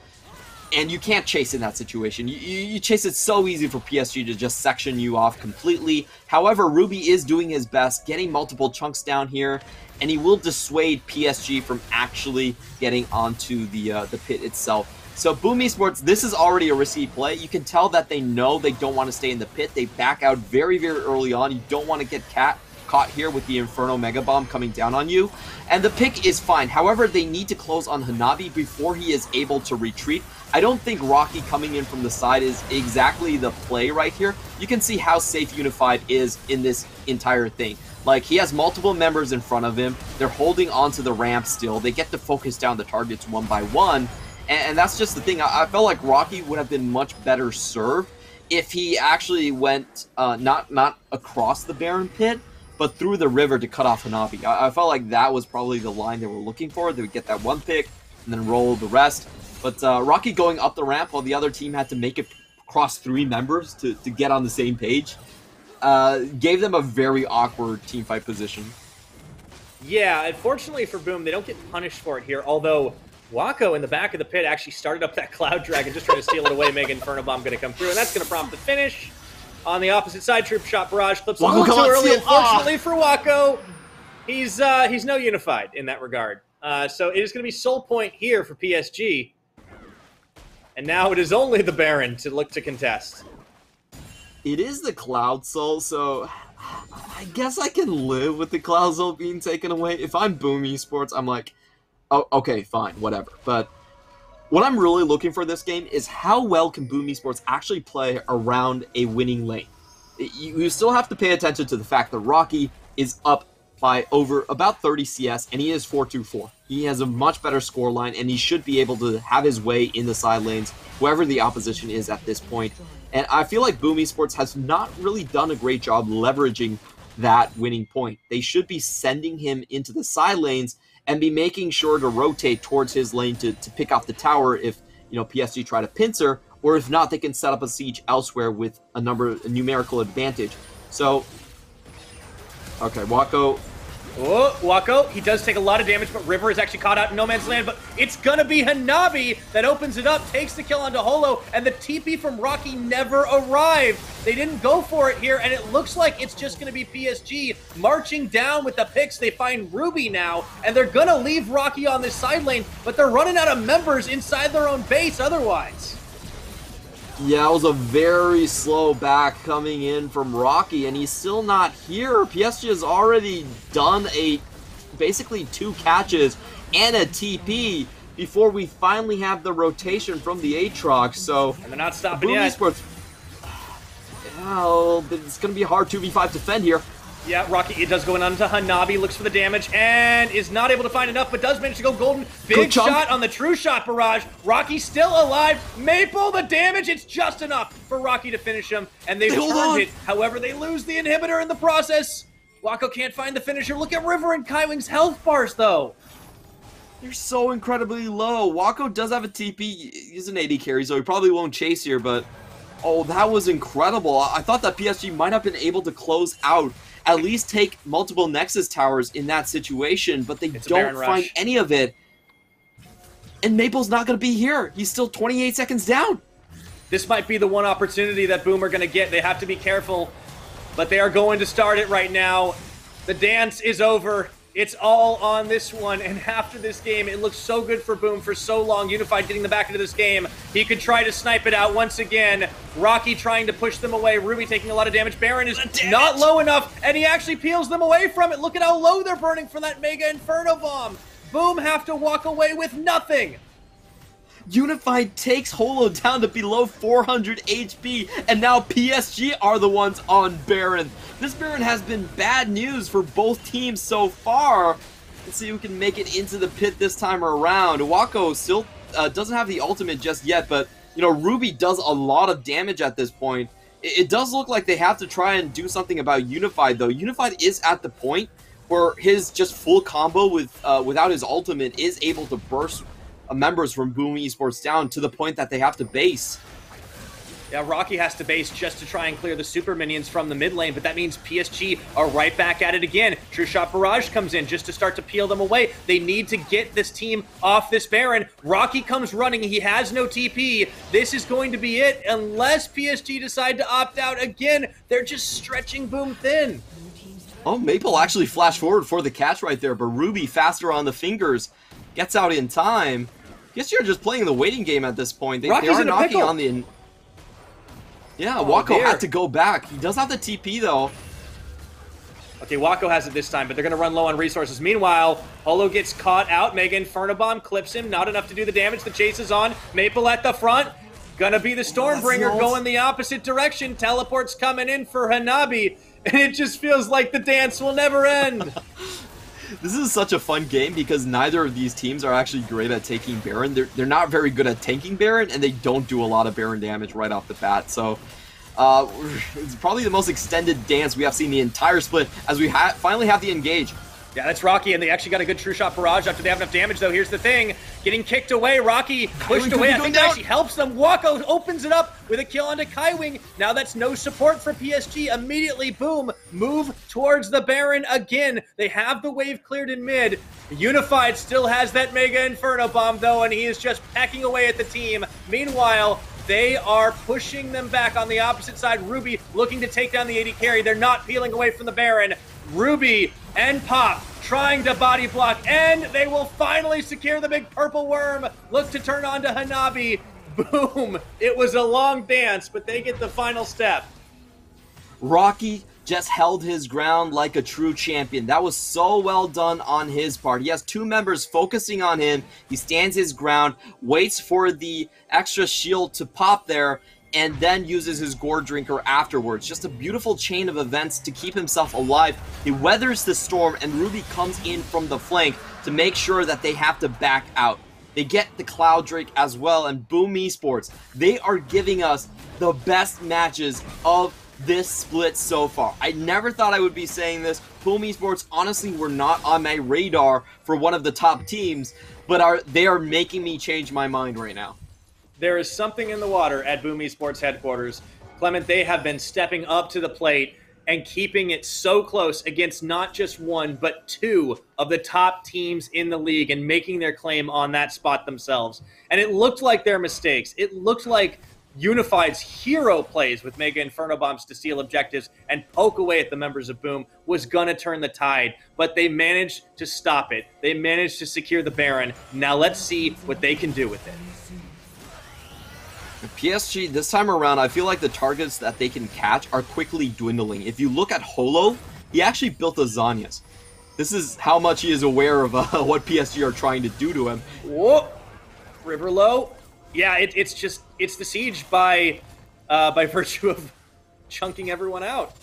And you can't chase in that situation. You chase it so easy for PSG to just section you off completely. However, Ruby is doing his best, getting multiple chunks down here, and he will dissuade PSG from actually getting onto the pit itself. So Boom Esports, this is already a risky play. You can tell that they know they don't want to stay in the pit. They back out very, very early on. You don't want to get caught here with the Inferno Mega Bomb coming down on you. And the pick is fine. However, they need to close on Hanabi before he is able to retreat. I don't think Rocky coming in from the side is exactly the play right here. You can see how safe Unified is in this entire thing. Like, he has multiple members in front of him. They're holding onto the ramp still. They get to focus down the targets one by one. And that's just the thing. I felt like Rocky would have been much better served if he actually went not across the Baron pit, but through the river to cut off Hanabi. I felt like that was probably the line they were looking for. They would get that one pick and then roll the rest. But Rocky going up the ramp while the other team had to make it across 3 members to get on the same page gave them a very awkward teamfight position. Yeah, unfortunately for Boom, they don't get punished for it here, although Wako in the back of the pit actually started up that Cloud Dragon, just trying to steal it away. Mega Inferno Bomb going to come through, and that's going to prompt the finish. On the opposite side, Troop Shot Barrage clips a little too early, unfortunately for Wako. He's no Unified in that regard. So it is going to be soul point here for PSG. And now it is only the Baron to look to contest. It is the Cloud Soul, so I guess I can live with the Cloud Soul being taken away. If I'm Boom Esports, I'm like, oh, okay, fine, whatever. But what I'm really looking for this game is how well can Boom Esports actually play around a winning lane. You still have to pay attention to the fact that Rocky is up by over about 30 CS, and he is 4-2-4. He has a much better score line, and he should be able to have his way in the side lanes, whoever the opposition is at this point. And I feel like Boom Esports has not really done a great job leveraging that winning point. They should be sending him into the side lanes and be making sure to rotate towards his lane to pick off the tower if, you know, PSG try to pincer, or if not, they can set up a siege elsewhere with a numerical advantage. So, okay, Wako. Oh, Wako, he does take a lot of damage, but River is actually caught out in no man's land, but it's gonna be Hanabi that opens it up, takes the kill onto Holo, and the TP from Rocky never arrived. They didn't go for it here, and it looks like it's just gonna be PSG marching down with the picks. They find Ruby now, and they're gonna leave Rocky on this side lane, but they're running out of members inside their own base otherwise. Yeah, it was a very slow back coming in from Rocky, and he's still not here. PSG has already done basically 2 catches and a TP before we finally have the rotation from the Aatrox. So, and they're not stopping Boom yet. Esports, well, it's going to be a hard 2v5 defend here. Yeah, Rocky, it does go on to Hanabi, looks for the damage, and is not able to find enough, but does manage to go golden. Big shot on the true shot barrage. Rocky still alive. Maple, the damage, it's just enough for Rocky to finish him, and they've turned it. However, they lose the inhibitor in the process. Wako can't find the finisher. Look at River and Kaiwing's health bars, though. They're so incredibly low. Wako does have a TP. He's an AD carry, so he probably won't chase here, but oh, that was incredible. I thought that PSG might have been able to close out, at least take multiple Nexus towers in that situation, but they don't find any of it. And Maple's not going to be here. He's still 28 seconds down. This might be the one opportunity that Boom are going to get. They have to be careful, but they are going to start it right now. The dance is over. It's all on this one, and after this game, it looked so good for Boom for so long. Unified getting the back into this game. He could try to snipe it out once again. Rocky trying to push them away. Ruby taking a lot of damage. Baron is not low enough, and he actually peels them away from it. Look at how low they're burning from that Mega Inferno Bomb. Boom have to walk away with nothing. Unified takes Holo down to below 400 HP, and now PSG are the ones on Baron. This Baron has been bad news for both teams so far. Let's see who can make it into the pit this time around. Wako still doesn't have the ultimate just yet, but you know, Ruby does a lot of damage at this point. It does look like they have to try and do something about Unified, though. Unified is at the point where his just full combo with without his ultimate is able to burst members from Boom Esports down to the point that they have to base. Yeah, Rocky has to base just to try and clear the super minions from the mid lane, but that means PSG are right back at it again. True Shot Barrage comes in just to start to peel them away. They need to get this team off this Baron. Rocky comes running. He has no TP. This is going to be it unless PSG decide to opt out again. They're just stretching Boom thin. Oh, Maple actually flashed forward for the catch right there, but Ruby faster on the fingers. Gets out in time. Guess you're just playing the waiting game at this point. They are knocking on the... Yeah, Wako had to go back. He does have the TP, though. Okay, Wako has it this time, but they're going to run low on resources. Meanwhile, Holo gets caught out. Mega Inferno Bomb clips him. Not enough to do the damage. The chase is on. Maple at the front. Gonna be the Stormbringer going the opposite direction. Teleport's coming in for Hanabi. And it just feels like the dance will never end. This is such a fun game because neither of these teams are actually great at taking Baron. They're not very good at tanking Baron, and they don't do a lot of Baron damage right off the bat. So it's probably the most extended dance we have seen the entire split as we finally have the engage. Yeah, that's Rocky, and they actually got a good True Shot Barrage after they have enough damage, though. Here's the thing. Getting kicked away. Rocky pushed away. I think that actually helps them. Wako opens it up with a kill onto Kaiwing. Now that's no support for PSG. Immediately, Boom, move towards the Baron again. They have the wave cleared in mid. Unified still has that Mega Inferno Bomb, though, and he is just pecking away at the team. Meanwhile, they are pushing them back on the opposite side. Ruby looking to take down the AD carry. They're not peeling away from the Baron. Ruby and Pop trying to body block, and they will finally secure the big purple worm. Look to turn on to Hanabi. Boom. It was a long dance, but they get the final step. Rocky just held his ground like a true champion. That was so well done on his part. He has two members focusing on him. He stands his ground, waits for the extra shield to pop there, and then uses his Gourd Drinker afterwards. Just a beautiful chain of events to keep himself alive. He weathers the storm, and Ruby comes in from the flank to make sure that they have to back out. They get the Cloud Drake as well, and Boom Esports, they are giving us the best matches of this split so far. I never thought I would be saying this. Boom Esports honestly were not on my radar for one of the top teams, but they are making me change my mind right now. There is something in the water at Boom Esports headquarters. Clement, they have been stepping up to the plate and keeping it so close against not just one, but two of the top teams in the league and making their claim on that spot themselves. And it looked like their mistakes. It looked like Unified's hero plays with Mega Inferno Bombs to steal objectives and poke away at the members of Boom was going to turn the tide, but they managed to stop it. They managed to secure the Baron. Now let's see what they can do with it. PSG, this time around, I feel like the targets that they can catch are quickly dwindling. If you look at Holo, he actually built a Zanyas. This is how much he is aware of what PSG are trying to do to him. Whoa! River low. Yeah, it's the siege by virtue of chunking everyone out.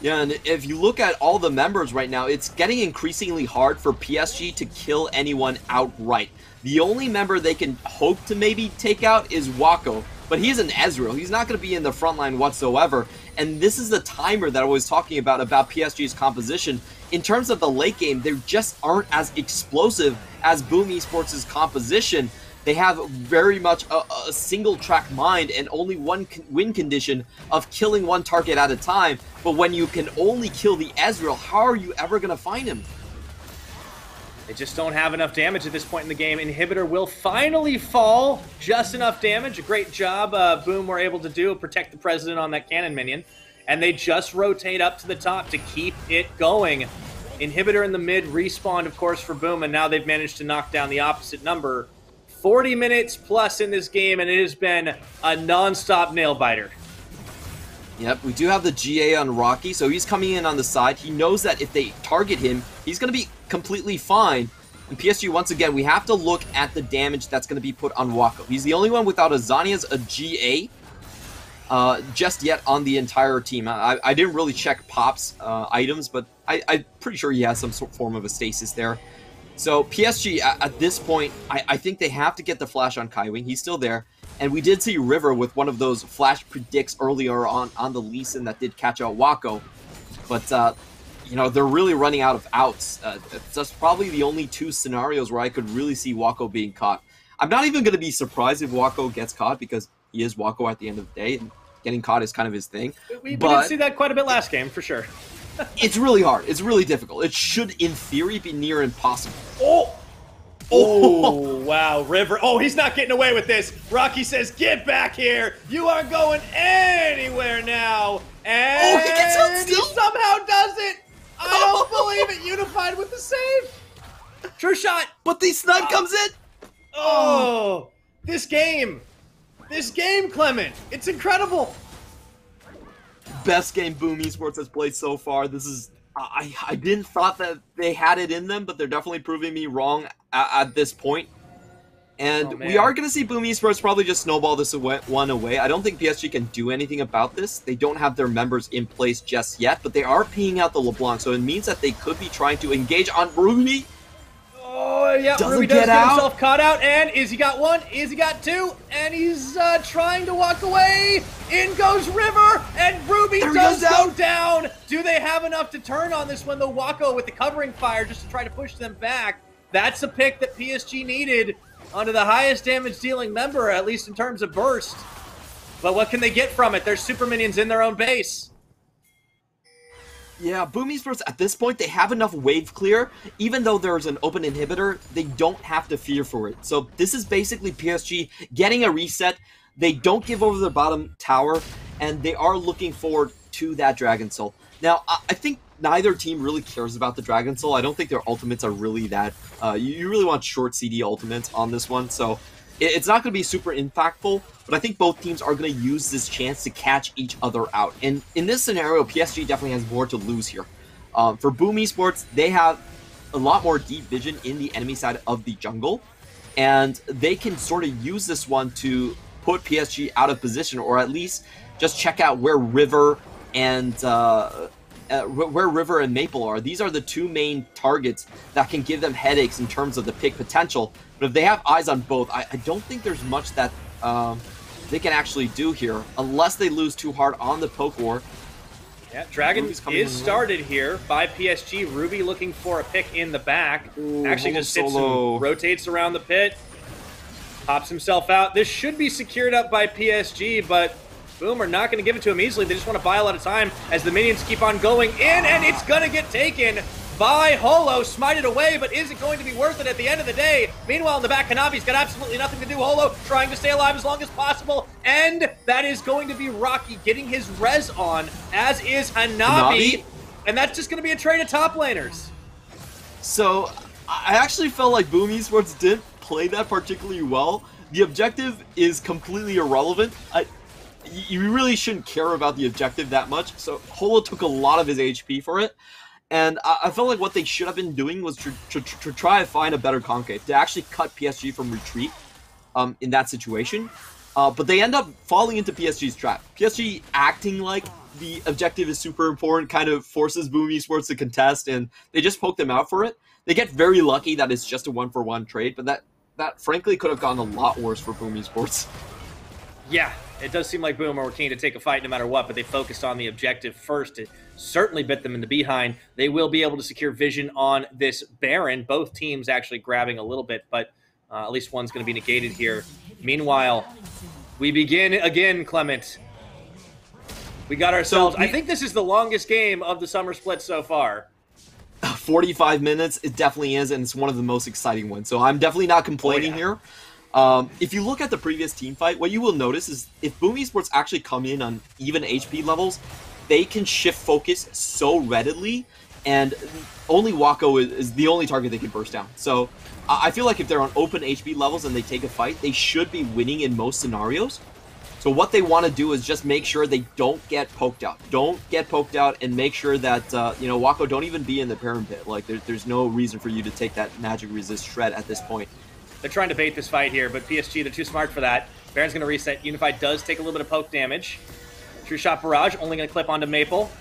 Yeah, and if you look at all the members right now, it's getting increasingly hard for PSG to kill anyone outright. The only member they can hope to maybe take out is Wako, but he's an Ezreal. He's not going to be in the front line whatsoever, and this is the timer that I was talking about PSG's composition. In terms of the late game, they just aren't as explosive as Boom Esports' composition. They have very much a single-track mind and only one win condition of killing one target at a time, but when you can only kill the Ezreal, how are you ever going to find him? They just don't have enough damage at this point in the game. Inhibitor will finally fall. Just enough damage. A great job Boom were able to do. Protect the President on that cannon minion. And they just rotate up to the top to keep it going. Inhibitor in the mid, respawned, of course, for Boom, and now they've managed to knock down the opposite number. 40 minutes plus in this game, and it has been a non-stop nail-biter. Yep, we do have the GA on Rocky, so he's coming in on the side. He knows that if they target him, he's going to be completely fine. And PSG, once again, we have to look at the damage that's going to be put on Wako. He's the only one without a Zhonya's a GA just yet on the entire team. I didn't really check Pop's items, but I'm pretty sure he has some form of a stasis there. So PSG, at this point, I think they have to get the flash on Kaiwing. He's still there. And we did see River with one of those flash predicts earlier on the Lee Sin that did catch out Wako. But, you know, they're really running out of outs. That's probably the only two scenarios where I could really see Wako being caught. I'm not even going to be surprised if Wako gets caught because he is Wako at the end of the day. And getting caught is kind of his thing. We did see that quite a bit last game, for sure. It's really hard. It's really difficult. It should, in theory, be near impossible. Oh, wow, River. Oh, he's not getting away with this. Rocky says, get back here. You aren't going anywhere now. And he gets out still? He somehow does it. I don't believe it. Unified with the save. Sure shot. But the snipe comes in. Oh, this game, Clement. It's incredible. Best game Boom Esports has played so far. This is... I didn't thought that they had it in them, but they're definitely proving me wrong at this point. And we are going to see Boom Esports probably just snowball this one away. I don't think PSG can do anything about this. They don't have their members in place just yet, but they are peeing out the LeBlanc, so it means that they could be trying to engage on Ruby. Oh, yeah, Ruby does get himself caught out, and Izzy got one, Izzy got two, and he's trying to walk away. In goes River, and Ruby does go down. Do they have enough to turn on this one, though? Wako with the covering fire just to try to push them back. That's a pick that PSG needed onto the highest damage dealing member, at least in terms of burst. But what can they get from it? There's super minions in their own base. Yeah, Boom Esports, at this point, they have enough wave clear. Even though there's an open inhibitor, they don't have to fear for it. So this is basically PSG getting a reset. They don't give over the bottom tower, and they are looking forward to that Dragon Soul. Now, I think neither team really cares about the Dragon Soul. I don't think their ultimates are really that... you really want short CD ultimates on this one, so... It's not going to be super impactful, but I think both teams are going to use this chance to catch each other out. And in this scenario, PSG definitely has more to lose here. For Boom Esports, they have a lot more deep vision in the enemy side of the jungle, and they can sort of use this one to put PSG out of position, or at least just check out where River and Maple are. These are the two main targets that can give them headaches in terms of the pick potential. But if they have eyes on both, I don't think there's much that they can actually do here, unless they lose too hard on the poke war. Yeah, Dragon is started here by PSG. Ruby looking for a pick in the back. Ooh, actually just sits and rotates around the pit. Pops himself out. This should be secured up by PSG, but Boom are not going to give it to him easily. They just want to buy a lot of time as the minions keep on going in, and it's going to get taken by Holo. Smited away, but is it going to be worth it at the end of the day? Meanwhile, in the back, Hanabi's got absolutely nothing to do. Holo trying to stay alive as long as possible, and that is going to be Rocky getting his res on, as is Hanabi, and that's just going to be a trade of top laners. So, I actually felt like Boom Esports didn't play that particularly well. The objective is completely irrelevant. You really shouldn't care about the objective that much, so Holo took a lot of his HP for it, and I felt like what they should have been doing was to try to find a better concave, to actually cut PSG from retreat in that situation, but they end up falling into PSG's trap. PSG acting like the objective is super important kind of forces Boom Esports to contest, and they just poke them out for it. They get very lucky that it's just a one-for-one trade, but that frankly could have gone a lot worse for Boom Esports. Yeah, it does seem like Boom were keen to take a fight no matter what, but they focused on the objective first. It certainly bit them in the behind. They will be able to secure vision on this Baron. Both teams actually grabbing a little bit, but at least one's going to be negated here. Meanwhile, we begin again, Clement. We got ourselves... I think this is the longest game of the summer split so far. 45 minutes, it definitely is, and it's one of the most exciting ones. So I'm definitely not complaining here. If you look at the previous team fight, what you will notice is if Boom Esports actually come in on even HP levels, they can shift focus so readily, and only Wako is the only target they can burst down. So I feel like if they're on open HP levels and they take a fight, they should be winning in most scenarios. So what they want to do is just make sure they don't get poked out. Don't get poked out, and make sure that, you know, Wako don't even be in the Baron pit. Like, there's no reason for you to take that magic resist shred at this point. They're trying to bait this fight here, but PSG, they're too smart for that. Baron's going to reset. Unified does take a little bit of poke damage. True Shot Barrage only going to clip onto Maple.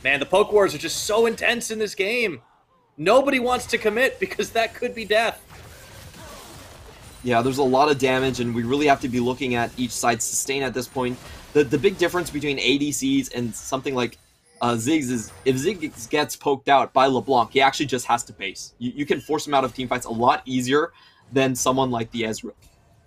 Man, the poke wars are just so intense in this game. Nobody wants to commit because that could be death. Yeah, there's a lot of damage, and we really have to be looking at each side's sustain at this point. The big difference between ADCs and something like Ziggs is, if Ziggs gets poked out by LeBlanc, he actually just has to base. You can force him out of teamfights a lot easier than someone like the Ezreal.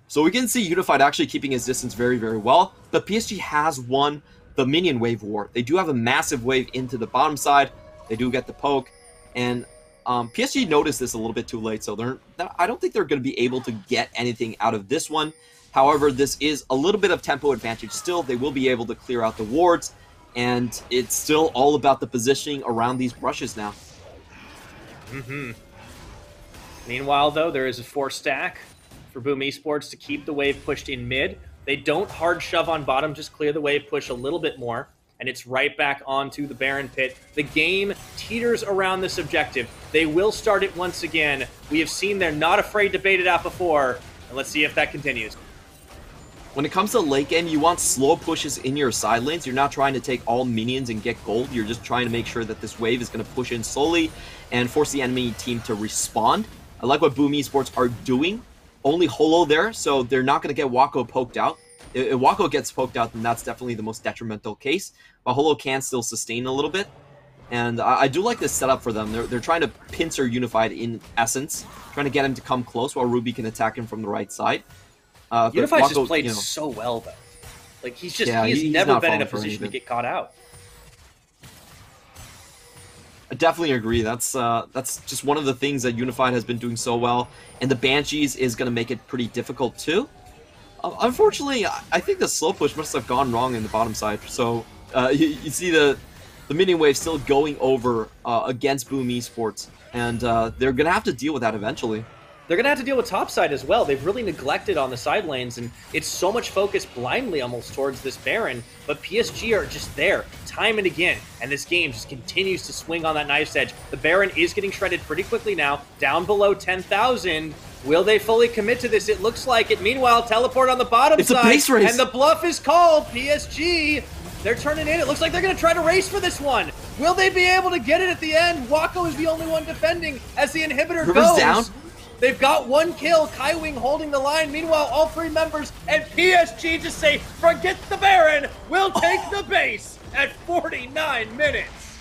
So we can see Unified actually keeping his distance very, very well. The PSG has won the minion wave war. They do have a massive wave into the bottom side. They do get the poke, and PSG noticed this a little bit too late, so I don't think they're going to be able to get anything out of this one. However, this is a little bit of tempo advantage still. They will be able to clear out the wards, and it's still all about the positioning around these brushes now. Meanwhile, though, there is a 4-stack for Boom Esports to keep the wave pushed in mid. They don't hard shove on bottom, just clear the wave, push a little bit more, and it's right back onto the Baron pit. The game teeters around this objective. They will start it once again. We have seen they're not afraid to bait it out before, and let's see if that continues. When it comes to late game, you want slow pushes in your side lanes. You're not trying to take all minions and get gold. You're just trying to make sure that this wave is going to push in slowly and force the enemy team to respond. I like what Boom Esports are doing. Only Holo there, so they're not going to get Wako poked out. If Wako gets poked out, then that's definitely the most detrimental case. But Holo can still sustain a little bit. And I do like this setup for them. They're trying to pincer Unified in essence, trying to get him to come close while Ruby can attack him from the right side. Unified's just played so well, though. Like, he's never been in a position to get caught out. I definitely agree. That's just one of the things that Unified has been doing so well. And the Banshees is going to make it pretty difficult, too. Unfortunately, I think the slow push must have gone wrong in the bottom side. So you see the minion wave still going over against Boom Esports, and they're going to have to deal with that eventually. They're going to have to deal with topside as well. They've really neglected on the side lanes, and it's so much focus blindly almost towards this Baron, but PSG are just there time and again, and this game just continues to swing on that knife's edge. The Baron is getting shredded pretty quickly now, down below 10,000. Will they fully commit to this? It looks like it. Meanwhile, teleport on the bottom side. It's a base race. And the bluff is called. PSG, they're turning in. It looks like they're going to try to race for this one. Will they be able to get it at the end? Wako is the only one defending as the inhibitor goes. Down. They've got one kill. Kaiwing holding the line. Meanwhile, all three members and PSG just say, forget the Baron. We'll take the base at 49 minutes.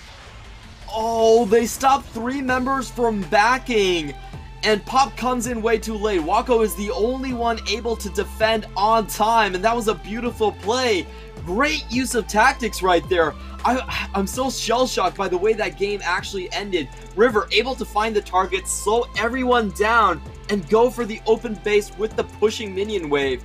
Oh, they stopped 3 members from backing. And Pop comes in way too late. Wako is the only one able to defend on time, and that was a beautiful play. Great use of tactics right there. I'm so shell-shocked by the way that game actually ended. River able to find the target, slow everyone down, and go for the open base with the pushing minion wave.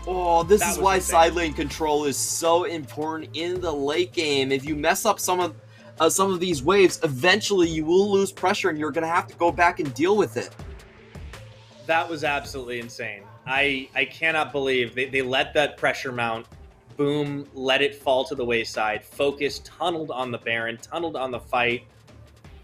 Oh, this is why side lane control is so important in the late game. If you mess up some of these waves, eventually you will lose pressure and you're going to have to go back and deal with it. That was absolutely insane. I cannot believe they let that pressure mount. Boom, let it fall to the wayside. Focus, tunneled on the Baron, tunneled on the fight.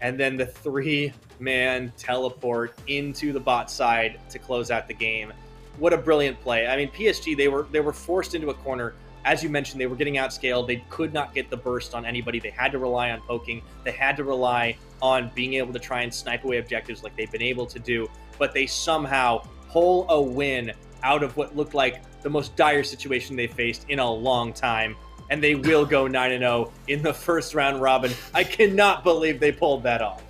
And then the 3-man teleport into the bot side to close out the game. What a brilliant play. I mean, PSG, they were forced into a corner. As you mentioned, they were getting outscaled. They could not get the burst on anybody. They had to rely on poking. They had to rely on being able to try and snipe away objectives like they've been able to do. But they somehow pull a win out of what looked like the most dire situation they faced in a long time. And they will go 9-0 in the first round robin. I cannot believe they pulled that off.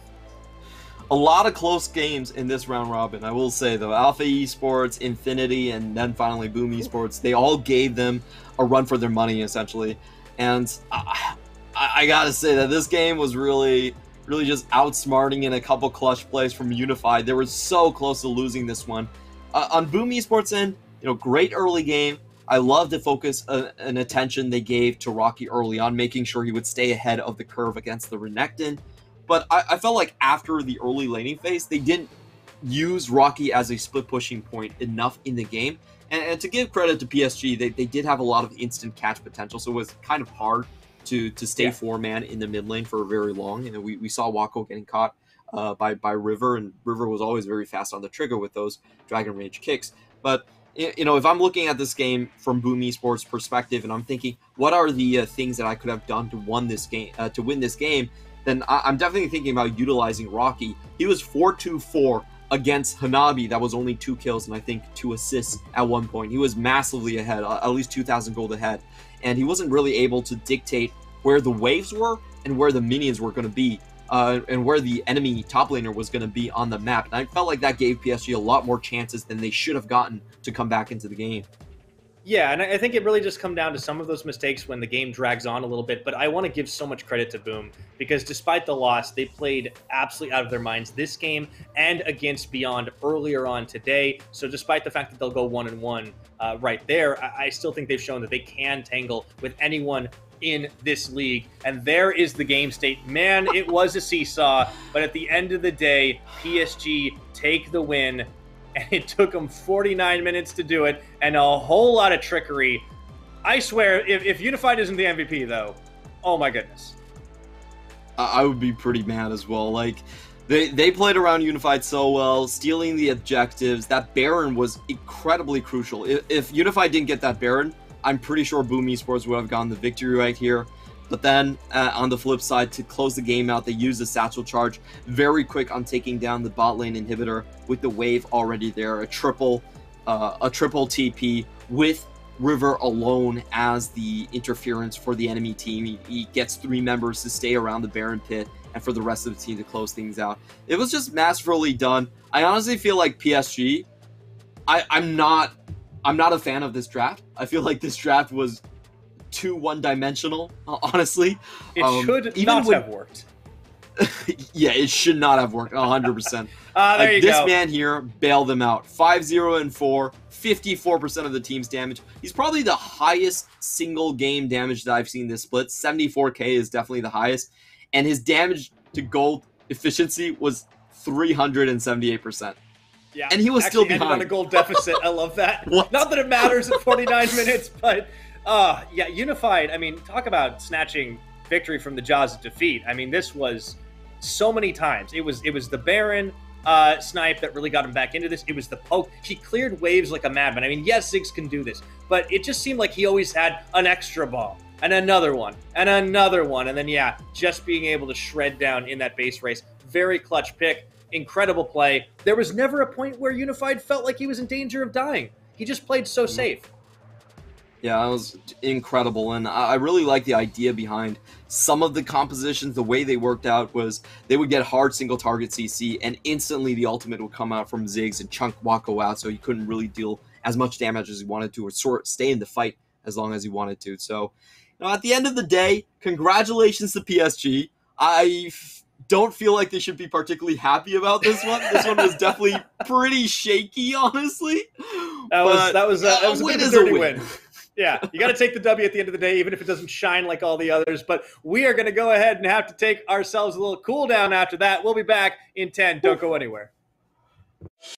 A lot of close games in this round robin, I will say, though. Alpha Esports, Infinity, and then finally Boom Esports, they all gave them a run for their money, essentially. And I gotta say that this game was really just outsmarting in a couple clutch plays from Unified. They were so close to losing this one. On Boom Esports end, great early game, I love the focus and attention they gave to Rocky early on, making sure he would stay ahead of the curve against the Renekton. But I felt like after the early laning phase, they didn't use Rocky as a split pushing point enough in the game. And to give credit to PSG, they did have a lot of instant catch potential, so it was kind of hard to stay 4-man in the mid lane for very long. We saw Wako getting caught by River, and River was always very fast on the trigger with those Dragon Rage kicks. But if I'm looking at this game from Boom Esports perspective, and I'm thinking, what are the things that I could have done to win this game, then I'm definitely thinking about utilizing Rocky. He was 4-2-4 against Hanabi. That was only 2 kills and I think 2 assists at one point. He was massively ahead, at least 2,000 gold ahead. And he wasn't really able to dictate where the waves were and where the minions were going to be, and where the enemy top laner was going to be on the map. And I felt like that gave PSG a lot more chances than they should have gotten to come back into the game. Yeah, and I think it really just come down to some of those mistakes when the game drags on a little bit. But I want to give so much credit to Boom, because despite the loss, they played absolutely out of their minds this game and against Beyond earlier on today. So despite the fact that they'll go 1-1 right there, I still think they've shown that they can tangle with anyone in this league. And there is the game state. Man, it was a seesaw, but at the end of the day, PSG take the win. And it took them 49 minutes to do it, and a whole lot of trickery. I swear, if Unified isn't the MVP, though, oh my goodness. I would be pretty mad as well. Like, they played around Unified so well, stealing the objectives. That Baron was incredibly crucial. If Unified didn't get that Baron, I'm pretty sure Boom Esports would have gotten the victory right here. But then, on the flip side, to close the game out, they used the Satchel Charge very quick on taking down the bot lane inhibitor with the wave already there. A triple TP with River alone as the interference for the enemy team. He gets 3 members to stay around the Baron pit and for the rest of the team to close things out. It was just masterfully done. I honestly feel like PSG, I'm not a fan of this draft. I feel like this draft was too one-dimensional, honestly. It should not have worked. Yeah, it should not have worked 100%. There you this go. man here bailed them out. 5-0-4, 54% of the team's damage. He's probably the highest single game damage that I've seen this split. 74k is definitely the highest. And his damage to gold efficiency was 378%. Yeah, and he was still behind. On a gold deficit. I love that. Not that it matters at 49 minutes, but yeah, Unified, I mean, talk about snatching victory from the jaws of defeat. I mean, this was so many times. It was the Baron snipe that really got him back into this. It was the poke. He cleared waves like a madman. I mean, yes, Ziggs can do this, but it just seemed like he always had an extra ball and another one and another one. And then, yeah, just being able to shred down in that base race. Very clutch pick. Incredible play. There was never a point where Unified felt like he was in danger of dying. He just played so safe. Yeah, that was incredible, and I really like the idea behind some of the compositions. The way they worked out was they would get hard single target CC, and instantly the ultimate would come out from Ziggs and chunk Wako out, so he couldn't really deal as much damage as he wanted to, or stay in the fight as long as he wanted to. So, at the end of the day, congratulations to PSG. I don't feel like they should be particularly happy about this one. This one was definitely pretty shaky, honestly. That was a bit of a dirty win. Yeah, you got to take the W at the end of the day, even if it doesn't shine like all the others. But we are going to go ahead and have to take ourselves a little cool down after that. We'll be back in 10. Don't go anywhere.